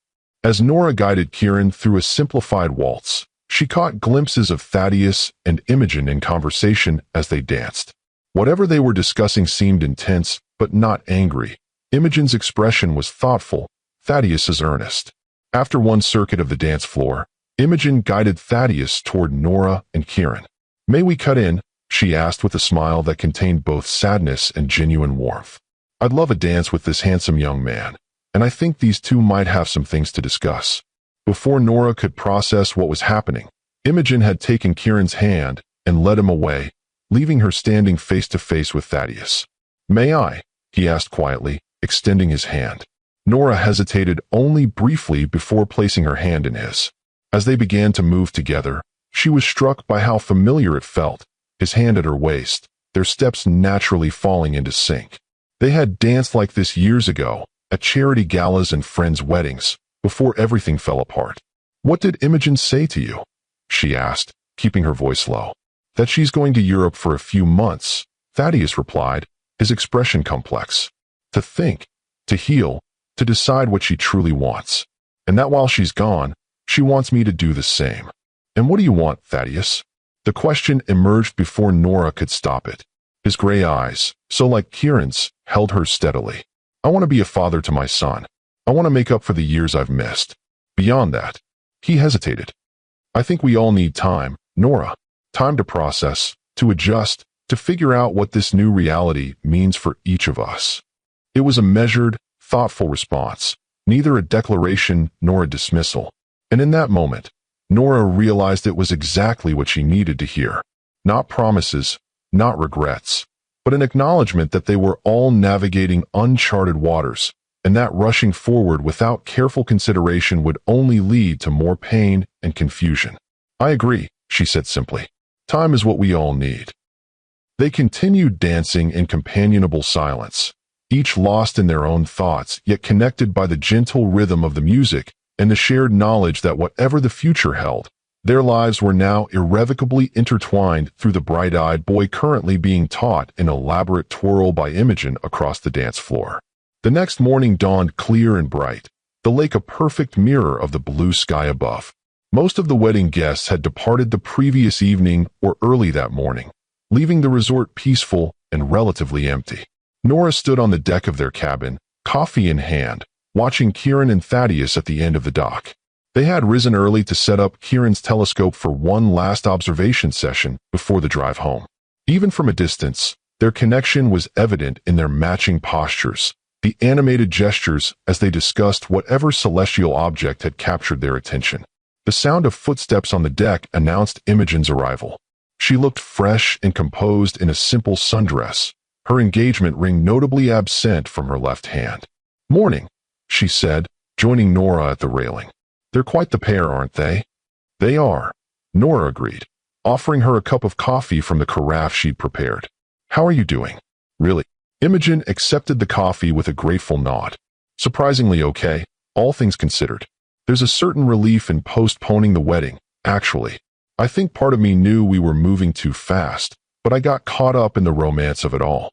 As Nora guided Kieran through a simplified waltz, she caught glimpses of Thaddeus and Imogen in conversation as they danced. Whatever they were discussing seemed intense, but not angry. Imogen's expression was thoughtful, Thaddeus's earnest. After one circuit of the dance floor, Imogen guided Thaddeus toward Nora and Kieran. "May we cut in?" she asked with a smile that contained both sadness and genuine warmth. "I'd love a dance with this handsome young man, and I think these two might have some things to discuss." Before Nora could process what was happening, Imogen had taken Kieran's hand and led him away, leaving her standing face to face with Thaddeus. "May I?" he asked quietly, extending his hand. Nora hesitated only briefly before placing her hand in his. As they began to move together, she was struck by how familiar it felt, his hand at her waist, their steps naturally falling into sync. They had danced like this years ago, at charity galas and friends' weddings, before everything fell apart. "What did Imogen say to you?" she asked, keeping her voice low. "That she's going to Europe for a few months," Thaddeus replied, his expression complex. "To think, to heal, to decide what she truly wants. And that while she's gone, she wants me to do the same." "And what do you want, Thaddeus?" The question emerged before Nora could stop it. His gray eyes, so like Kieran's, held her steadily. "I want to be a father to my son. I want to make up for the years I've missed. Beyond that," he hesitated. "I think we all need time, Nora. Time to process, to adjust, to figure out what this new reality means for each of us." It was a measured, thoughtful response, neither a declaration nor a dismissal. And in that moment, Nora realized it was exactly what she needed to hear. Not promises, not regrets, but an acknowledgement that they were all navigating uncharted waters, and that rushing forward without careful consideration would only lead to more pain and confusion. "I agree," she said simply. "Time is what we all need." They continued dancing in companionable silence, each lost in their own thoughts, yet connected by the gentle rhythm of the music and the shared knowledge that whatever the future held, their lives were now irrevocably intertwined through the bright-eyed boy currently being taught an elaborate twirl by Imogen across the dance floor. The next morning dawned clear and bright, the lake a perfect mirror of the blue sky above. Most of the wedding guests had departed the previous evening or early that morning, leaving the resort peaceful and relatively empty. Nora stood on the deck of their cabin, coffee in hand, watching Kieran and Thaddeus at the end of the dock. They had risen early to set up Kieran's telescope for one last observation session before the drive home. Even from a distance, their connection was evident in their matching postures, the animated gestures as they discussed whatever celestial object had captured their attention. The sound of footsteps on the deck announced Imogen's arrival. She looked fresh and composed in a simple sundress, her engagement ring notably absent from her left hand. "Morning," she said, joining Nora at the railing. "They're quite the pair, aren't they?" "They are," Nora agreed, offering her a cup of coffee from the carafe she'd prepared. "How are you doing?" "Really?" Imogen accepted the coffee with a grateful nod. "Surprisingly okay, all things considered. There's a certain relief in postponing the wedding, actually. I think part of me knew we were moving too fast, but I got caught up in the romance of it all."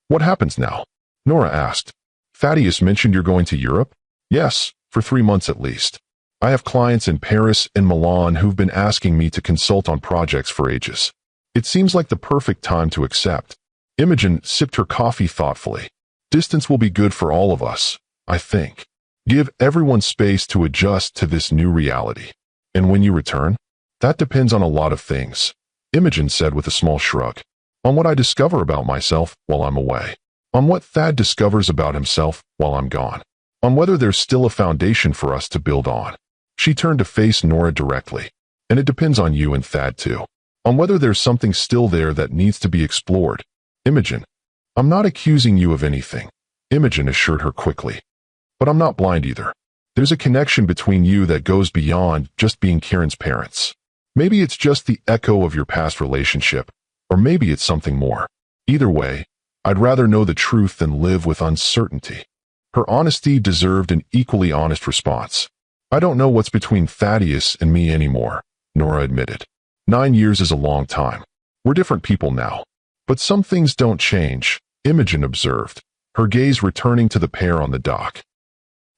"What happens now?" Nora asked. "Thaddeus mentioned you're going to Europe?" "Yes, for 3 months at least. I have clients in Paris and Milan who've been asking me to consult on projects for ages. It seems like the perfect time to accept." Imogen sipped her coffee thoughtfully. "Distance will be good for all of us, I think. Give everyone space to adjust to this new reality. And when you return?" "That depends on a lot of things," Imogen said with a small shrug. "On what I discover about myself while I'm away. On what Thad discovers about himself while I'm gone. On whether there's still a foundation for us to build on." She turned to face Nora directly. "And it depends on you and Thad too. On whether there's something still there that needs to be explored." "Imogen, I'm not accusing you of anything," Imogen assured her quickly. "But I'm not blind either. There's a connection between you that goes beyond just being Kieran's parents. Maybe it's just the echo of your past relationship, or maybe it's something more. Either way, I'd rather know the truth than live with uncertainty." Her honesty deserved an equally honest response. "I don't know what's between Thaddeus and me anymore," Nora admitted. 9 years is a long time. We're different people now. "But some things don't change," Imogen observed, her gaze returning to the pair on the dock.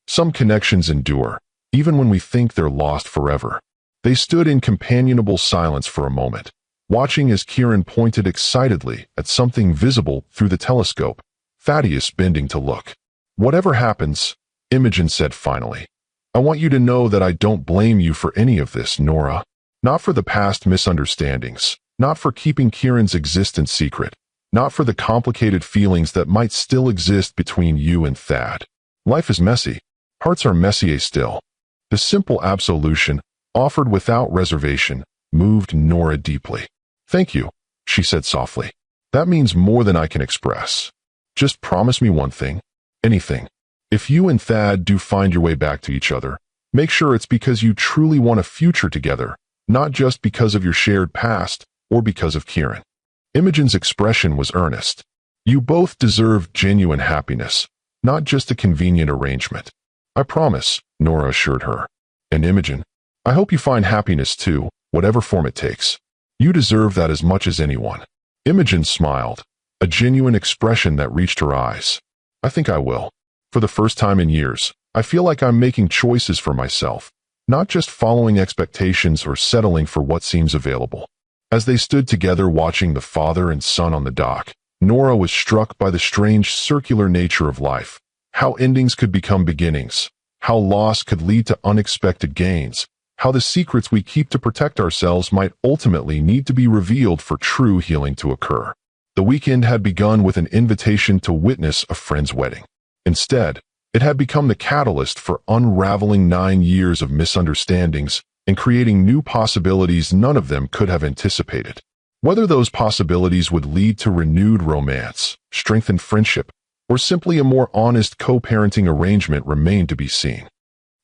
"Some connections endure, even when we think they're lost forever." They stood in companionable silence for a moment, watching as Kieran pointed excitedly at something visible through the telescope, Thaddeus bending to look. "Whatever happens," Imogen said finally, I want you to know that I don't blame you for any of this, Nora. Not for the past misunderstandings, not for keeping Kieran's existence secret, not for the complicated feelings that might still exist between you and Thad. Life is messy. Hearts are messier still. The simple absolution, offered without reservation, moved Nora deeply. Thank you, she said softly. That means more than I can express. Just promise me one thing. Anything. If you and Thad do find your way back to each other, make sure it's because you truly want a future together, not just because of your shared past or because of Kieran. Imogen's expression was earnest. You both deserve genuine happiness, not just a convenient arrangement. I promise, Nora assured her. And Imogen, I hope you find happiness too, whatever form it takes. You deserve that as much as anyone. Imogen smiled, a genuine expression that reached her eyes. I think I will. For the first time in years, I feel like I'm making choices for myself, not just following expectations or settling for what seems available. As they stood together watching the father and son on the dock, Nora was struck by the strange circular nature of life, how endings could become beginnings, how loss could lead to unexpected gains, how the secrets we keep to protect ourselves might ultimately need to be revealed for true healing to occur. The weekend had begun with an invitation to witness a friend's wedding. Instead, it had become the catalyst for unraveling 9 years of misunderstandings and creating new possibilities none of them could have anticipated. Whether those possibilities would lead to renewed romance, strengthened friendship, or simply a more honest co-parenting arrangement remained to be seen.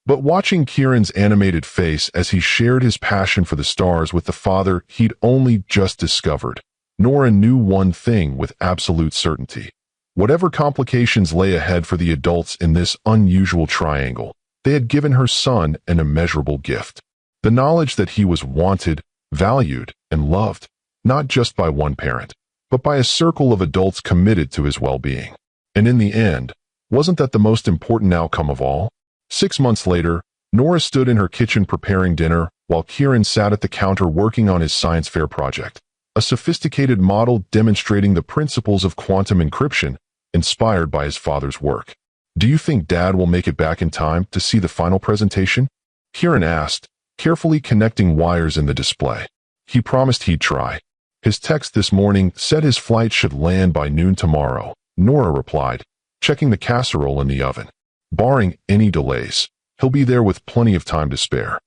But watching Kieran's animated face as he shared his passion for the stars with the father he'd only just discovered, Nora knew one thing with absolute certainty. Whatever complications lay ahead for the adults in this unusual triangle, they had given her son an immeasurable gift. The knowledge that he was wanted, valued, and loved, not just by one parent, but by a circle of adults committed to his well-being. And in the end, wasn't that the most important outcome of all? 6 months later, Nora stood in her kitchen preparing dinner while Kieran sat at the counter working on his science fair project, a sophisticated model demonstrating the principles of quantum encryption inspired by his father's work. Do you think Dad will make it back in time to see the final presentation? Kieran asked, carefully connecting wires in the display. He promised he'd try. His text this morning said his flight should land by noon tomorrow, Nora replied, checking the casserole in the oven. Barring any delays, he'll be there with plenty of time to spare.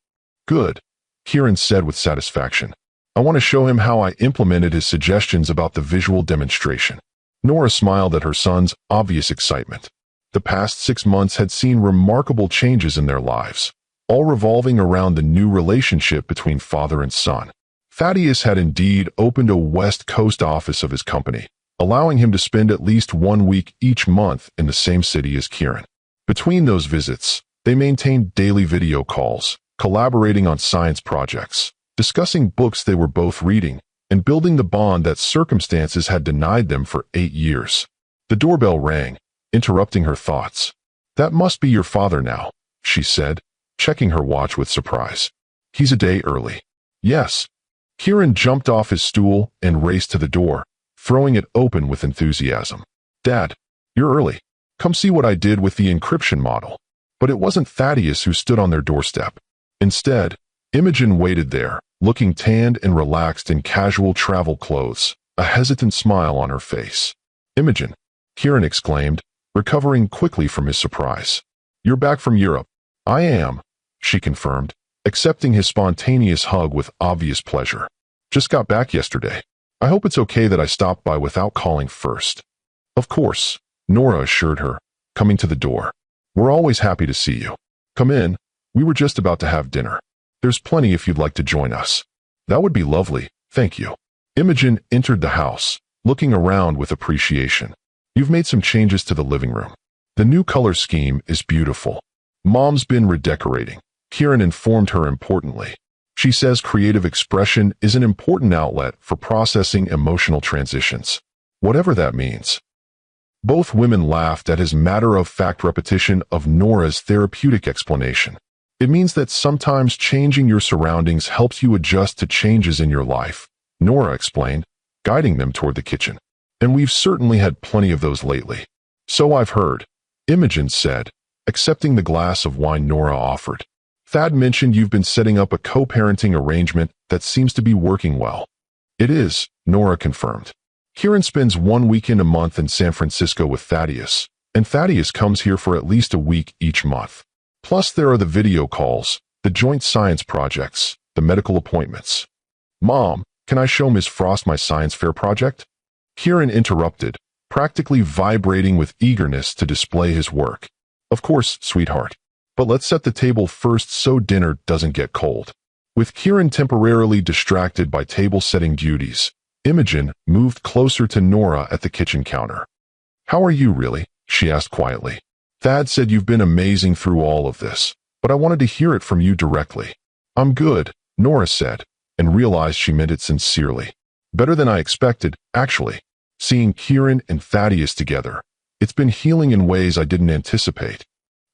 Good, Kieran said with satisfaction. I want to show him how I implemented his suggestions about the visual demonstration. Nora smiled at her son's obvious excitement. The past 6 months had seen remarkable changes in their lives, all revolving around the new relationship between father and son. Thaddeus had indeed opened a West Coast office of his company, allowing him to spend at least 1 week each month in the same city as Kieran. Between those visits, they maintained daily video calls, collaborating on science projects, discussing books they were both reading, and building the bond that circumstances had denied them for 8 years. The doorbell rang, interrupting her thoughts. That must be your father now, she said, checking her watch with surprise. He's a day early. Yes. Kieran jumped off his stool and raced to the door, throwing it open with enthusiasm. Dad, you're early. Come see what I did with the encryption model. But it wasn't Thaddeus who stood on their doorstep. Instead, Imogen waited there, looking tanned and relaxed in casual travel clothes, a hesitant smile on her face. Imogen, Kieran exclaimed, recovering quickly from his surprise. You're back from Europe. I am, she confirmed, accepting his spontaneous hug with obvious pleasure. Just got back yesterday. I hope it's okay that I stopped by without calling first. Of course, Nora assured her, coming to the door. We're always happy to see you. Come in. We were just about to have dinner. There's plenty if you'd like to join us. That would be lovely, thank you. Imogen entered the house, looking around with appreciation. You've made some changes to the living room. The new color scheme is beautiful. Mom's been redecorating, Kieran informed her importantly. She says creative expression is an important outlet for processing emotional transitions, whatever that means. Both women laughed at his matter-of-fact repetition of Nora's therapeutic explanation. It means that sometimes changing your surroundings helps you adjust to changes in your life, Nora explained, guiding them toward the kitchen. And we've certainly had plenty of those lately. So I've heard, Imogen said, accepting the glass of wine Nora offered. Thad mentioned you've been setting up a co-parenting arrangement that seems to be working well. It is, Nora confirmed. Kieran spends 1 weekend a month in San Francisco with Thaddeus, and Thaddeus comes here for at least a week each month. Plus there are the video calls, the joint science projects, the medical appointments. Mom, can I show Ms. Frost my science fair project? Kieran interrupted, practically vibrating with eagerness to display his work. Of course, sweetheart. But let's set the table first so dinner doesn't get cold. With Kieran temporarily distracted by table-setting duties, Imogen moved closer to Nora at the kitchen counter. How are you really? She asked quietly. Thad said you've been amazing through all of this, but I wanted to hear it from you directly. I'm good, Nora said, and realized she meant it sincerely. Better than I expected, actually. Seeing Kieran and Thaddeus together, it's been healing in ways I didn't anticipate.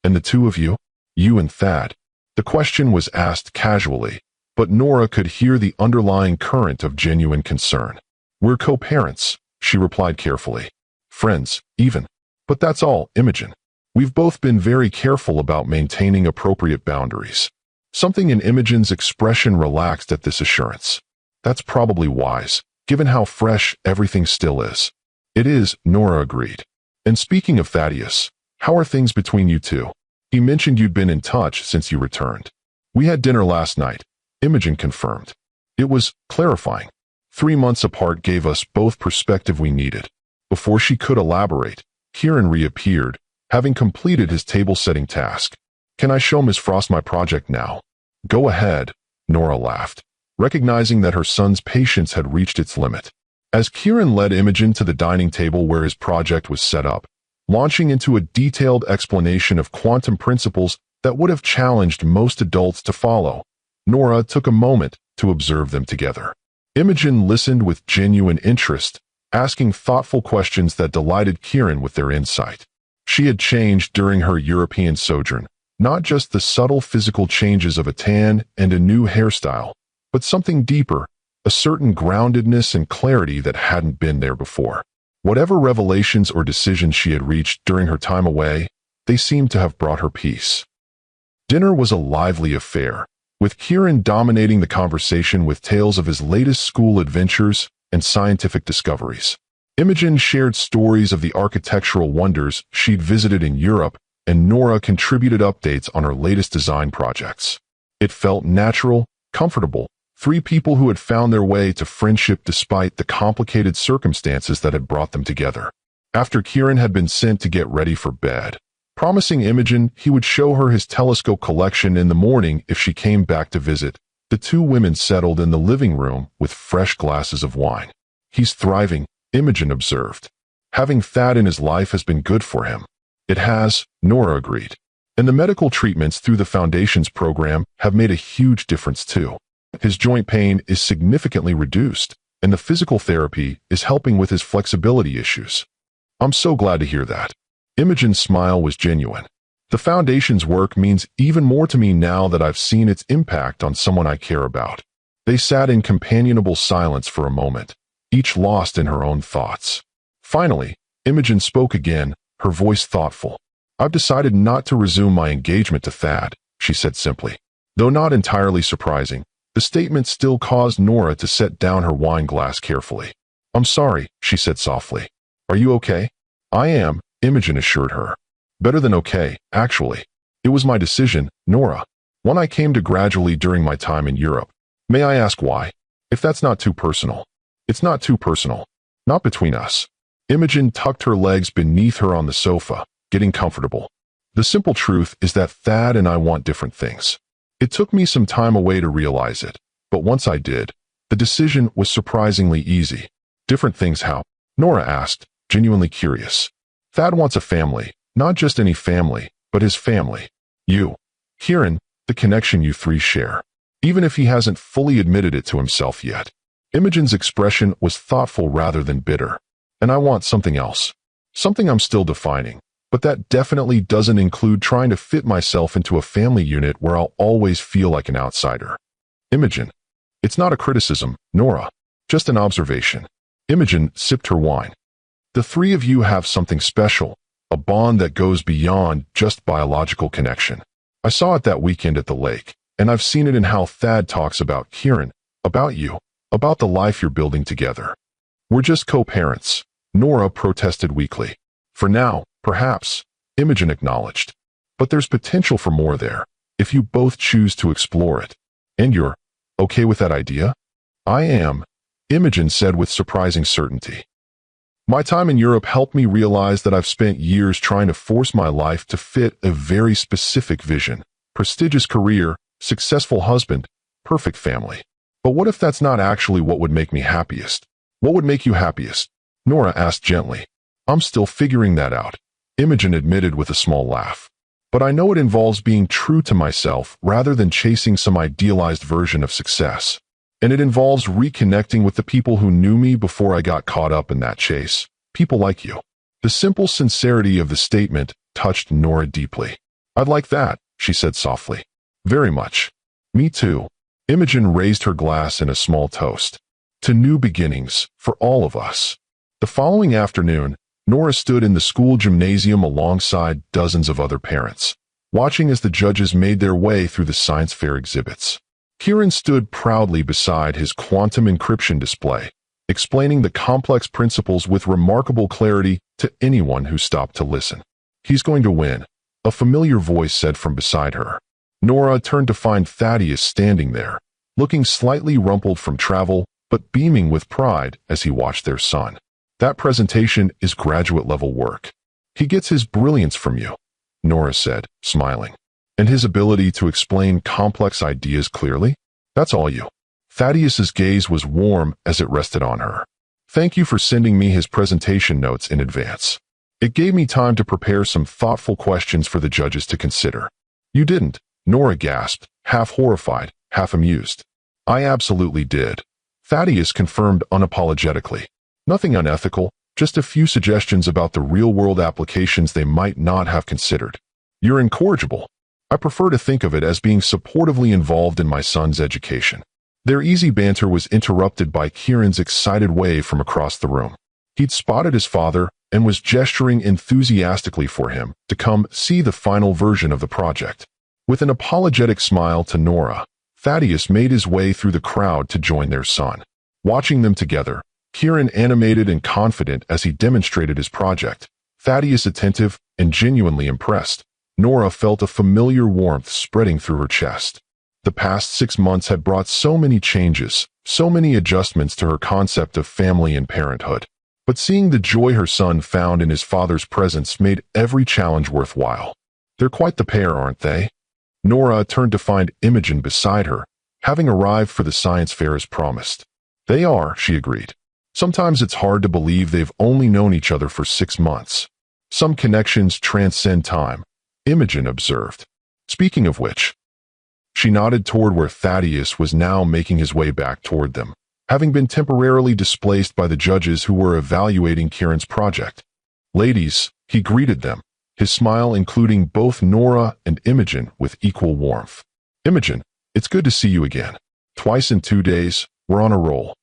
And the two of you? You and Thad? The question was asked casually, but Nora could hear the underlying current of genuine concern. We're co-parents, she replied carefully. Friends, even. But that's all, Imogen. We've both been very careful about maintaining appropriate boundaries. Something in Imogen's expression relaxed at this assurance. That's probably wise, given how fresh everything still is. It is, Nora agreed. And speaking of Thaddeus, how are things between you two? He mentioned you'd been in touch since you returned. We had dinner last night, Imogen confirmed. It was clarifying. 3 months apart gave us both perspective we needed. Before she could elaborate, Kieran reappeared, having completed his table-setting task. Can I show Ms. Frost my project now? Go ahead, Nora laughed, recognizing that her son's patience had reached its limit. As Kieran led Imogen to the dining table where his project was set up, launching into a detailed explanation of quantum principles that would have challenged most adults to follow, Nora took a moment to observe them together. Imogen listened with genuine interest, asking thoughtful questions that delighted Kieran with their insight. She had changed during her European sojourn, not just the subtle physical changes of a tan and a new hairstyle, but something deeper, a certain groundedness and clarity that hadn't been there before. Whatever revelations or decisions she had reached during her time away, they seemed to have brought her peace. Dinner was a lively affair, with Kieran dominating the conversation with tales of his latest school adventures and scientific discoveries. Imogen shared stories of the architectural wonders she'd visited in Europe, and Nora contributed updates on her latest design projects. It felt natural, comfortable, 3 people who had found their way to friendship despite the complicated circumstances that had brought them together. After Kieran had been sent to get ready for bed, promising Imogen he would show her his telescope collection in the morning if she came back to visit, the 2 women settled in the living room with fresh glasses of wine. He's thriving, Imogen observed. Having Thad in his life has been good for him. It has, Nora agreed. And the medical treatments through the Foundations program have made a huge difference too. His joint pain is significantly reduced, and the physical therapy is helping with his flexibility issues. I'm so glad to hear that. Imogen's smile was genuine. The Foundation's work means even more to me now that I've seen its impact on someone I care about. They sat in companionable silence for a moment, each lost in her own thoughts. Finally, Imogen spoke again, her voice thoughtful. I've decided not to resume my engagement to Thad, she said simply. Though not entirely surprising, the statement still caused Nora to set down her wine glass carefully. I'm sorry, she said softly. Are you okay? I am, Imogen assured her. Better than okay, actually. It was my decision, Nora. One I came to gradually during my time in Europe. May I ask why? If that's not too personal. It's not too personal. Not between us. Imogen tucked her legs beneath her on the sofa, getting comfortable. The simple truth is that Thad and I want different things. It took me some time away to realize it, but once I did, the decision was surprisingly easy. Different things how? Nora asked, genuinely curious. Thad wants a family, not just any family, but his family. You. Kieran, the connection you 3 share. Even if he hasn't fully admitted it to himself yet. Imogen's expression was thoughtful rather than bitter. And I want something else. Something I'm still defining. But that definitely doesn't include trying to fit myself into a family unit where I'll always feel like an outsider. Imogen. It's not a criticism, Nora. Just an observation. Imogen sipped her wine. The 3 of you have something special, a bond that goes beyond just biological connection. I saw it that weekend at the lake, and I've seen it in how Thad talks about Kieran, about you, about the life you're building together. We're just co-parents, Nora protested weakly. For now, perhaps, Imogen acknowledged. But there's potential for more there, if you both choose to explore it. And you're okay with that idea? I am, Imogen said with surprising certainty. My time in Europe helped me realize that I've spent years trying to force my life to fit a very specific vision. Prestigious career, successful husband, perfect family. But what if that's not actually what would make me happiest? What would make you happiest? Nora asked gently. I'm still figuring that out, Imogen admitted with a small laugh. But I know it involves being true to myself rather than chasing some idealized version of success. And it involves reconnecting with the people who knew me before I got caught up in that chase. People like you. The simple sincerity of the statement touched Nora deeply. I'd like that, she said softly. Very much. Me too. Imogen raised her glass in a small toast. To new beginnings, for all of us. The following afternoon, Nora stood in the school gymnasium alongside dozens of other parents, watching as the judges made their way through the science fair exhibits. Kieran stood proudly beside his quantum encryption display, explaining the complex principles with remarkable clarity to anyone who stopped to listen. He's going to win, a familiar voice said from beside her. Nora turned to find Thaddeus standing there, looking slightly rumpled from travel, but beaming with pride as he watched their son. That presentation is graduate-level work. He gets his brilliance from you, Nora said, smiling. And his ability to explain complex ideas clearly? That's all you. Thaddeus's gaze was warm as it rested on her. Thank you for sending me his presentation notes in advance. It gave me time to prepare some thoughtful questions for the judges to consider. You didn't, Nora gasped, half horrified, half amused. I absolutely did. Thaddeus confirmed unapologetically. Nothing unethical, just a few suggestions about the real-world applications they might not have considered. You're incorrigible. I prefer to think of it as being supportively involved in my son's education. Their easy banter was interrupted by Kieran's excited wave from across the room. He'd spotted his father and was gesturing enthusiastically for him to come see the final version of the project. With an apologetic smile to Nora, Thaddeus made his way through the crowd to join their son. Watching them together, Kieran animated and confident as he demonstrated his project, Thaddeus attentive and genuinely impressed. Nora felt a familiar warmth spreading through her chest. The past 6 months had brought so many changes, so many adjustments to her concept of family and parenthood. But seeing the joy her son found in his father's presence made every challenge worthwhile. They're quite the pair, aren't they? Nora turned to find Imogen beside her, having arrived for the science fair as promised. They are, she agreed. Sometimes it's hard to believe they've only known each other for 6 months. Some connections transcend time, Imogen observed. Speaking of which, she nodded toward where Thaddeus was now making his way back toward them, having been temporarily displaced by the judges who were evaluating Kieran's project. Ladies, he greeted them, his smile including both Nora and Imogen with equal warmth. Imogen, it's good to see you again. Twice in 2 days, we're on a roll.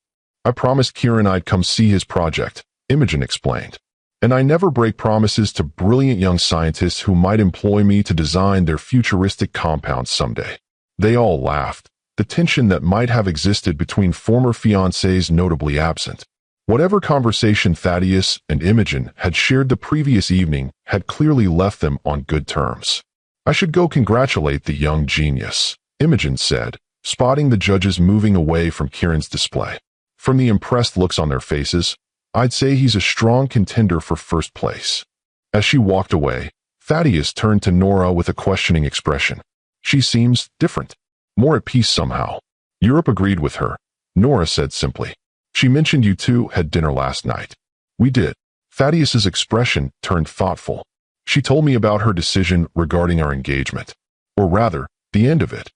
I promised Kieran I'd come see his project, Imogen explained. And I never break promises to brilliant young scientists who might employ me to design their futuristic compounds someday. They all laughed, the tension that might have existed between former fiancés notably absent. Whatever conversation Thaddeus and Imogen had shared the previous evening had clearly left them on good terms. I should go congratulate the young genius, Imogen said, spotting the judges moving away from Kieran's display. From the impressed looks on their faces, I'd say he's a strong contender for first place. As she walked away, Thaddeus turned to Nora with a questioning expression. She seems different, more at peace somehow. Europe agreed with her, Nora said simply. She mentioned you two had dinner last night. We did. Thaddeus's expression turned thoughtful. She told me about her decision regarding our engagement. Or rather, the end of it.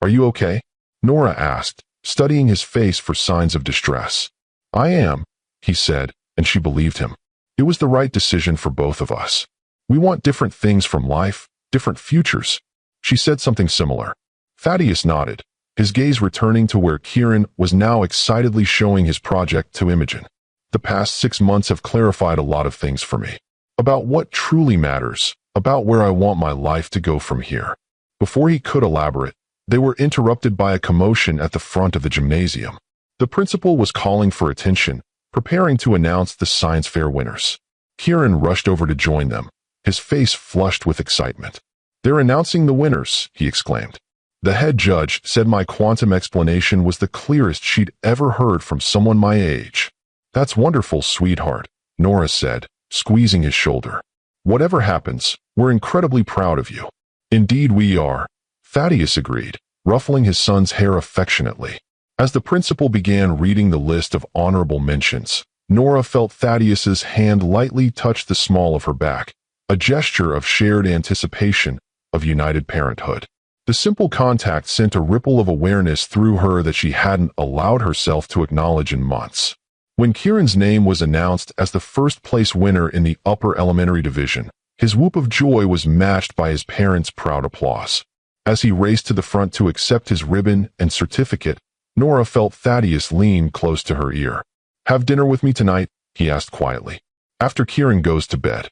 Are you okay? Nora asked, studying his face for signs of distress. I am, he said, and she believed him. It was the right decision for both of us. We want different things from life, different futures. She said something similar. Thaddeus nodded, his gaze returning to where Kieran was now excitedly showing his project to Imogen. The past 6 months have clarified a lot of things for me. about what truly matters, about where I want my life to go from here. Before he could elaborate, they were interrupted by a commotion at the front of the gymnasium. The principal was calling for attention, preparing to announce the science fair winners. Kieran rushed over to join them, his face flushed with excitement. "They're announcing the winners," he exclaimed. The head judge said my quantum explanation was the clearest she'd ever heard from someone my age. "That's wonderful, sweetheart," Nora said, squeezing his shoulder. "Whatever happens, we're incredibly proud of you." "Indeed we are," Thaddeus agreed, ruffling his son's hair affectionately. As the principal began reading the list of honorable mentions, Nora felt Thaddeus's hand lightly touch the small of her back, a gesture of shared anticipation of united parenthood. The simple contact sent a ripple of awareness through her that she hadn't allowed herself to acknowledge in months. When Kieran's name was announced as the first-place winner in the upper elementary division, his whoop of joy was matched by his parents' proud applause. As he raced to the front to accept his ribbon and certificate, Nora felt Thaddeus lean close to her ear. "Have dinner with me tonight?" he asked quietly. "After Kieran goes to bed.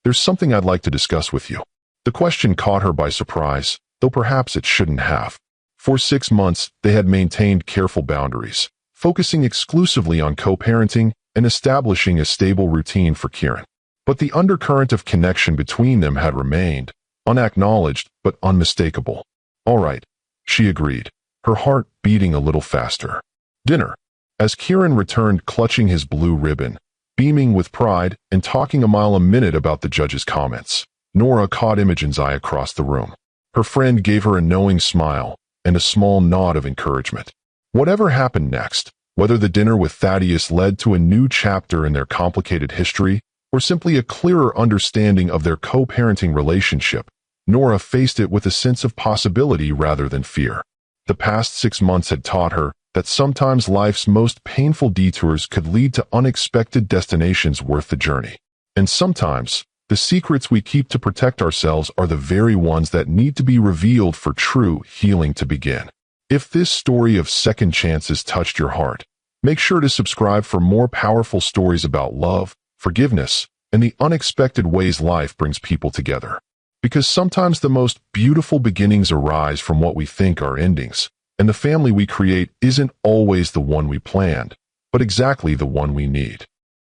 There's something I'd like to discuss with you." The question caught her by surprise, though perhaps it shouldn't have. For 6 months, they had maintained careful boundaries, focusing exclusively on co-parenting and establishing a stable routine for Kieran. But the undercurrent of connection between them had remained, unacknowledged but unmistakable. "All right," she agreed, her heart beating a little faster. Dinner. As Kieran returned clutching his blue ribbon, beaming with pride and talking a mile a minute about the judge's comments, Nora caught Imogen's eye across the room. Her friend gave her a knowing smile and a small nod of encouragement. Whatever happened next, whether the dinner with Thaddeus led to a new chapter in their complicated history or simply a clearer understanding of their co-parenting relationship, Nora faced it with a sense of possibility rather than fear. The past 6 months had taught her that sometimes life's most painful detours could lead to unexpected destinations worth the journey. And sometimes, the secrets we keep to protect ourselves are the very ones that need to be revealed for true healing to begin. If this story of second chances touched your heart, make sure to subscribe for more powerful stories about love, forgiveness, and the unexpected ways life brings people together. Because sometimes the most beautiful beginnings arise from what we think are endings, and the family we create isn't always the one we planned, but exactly the one we need.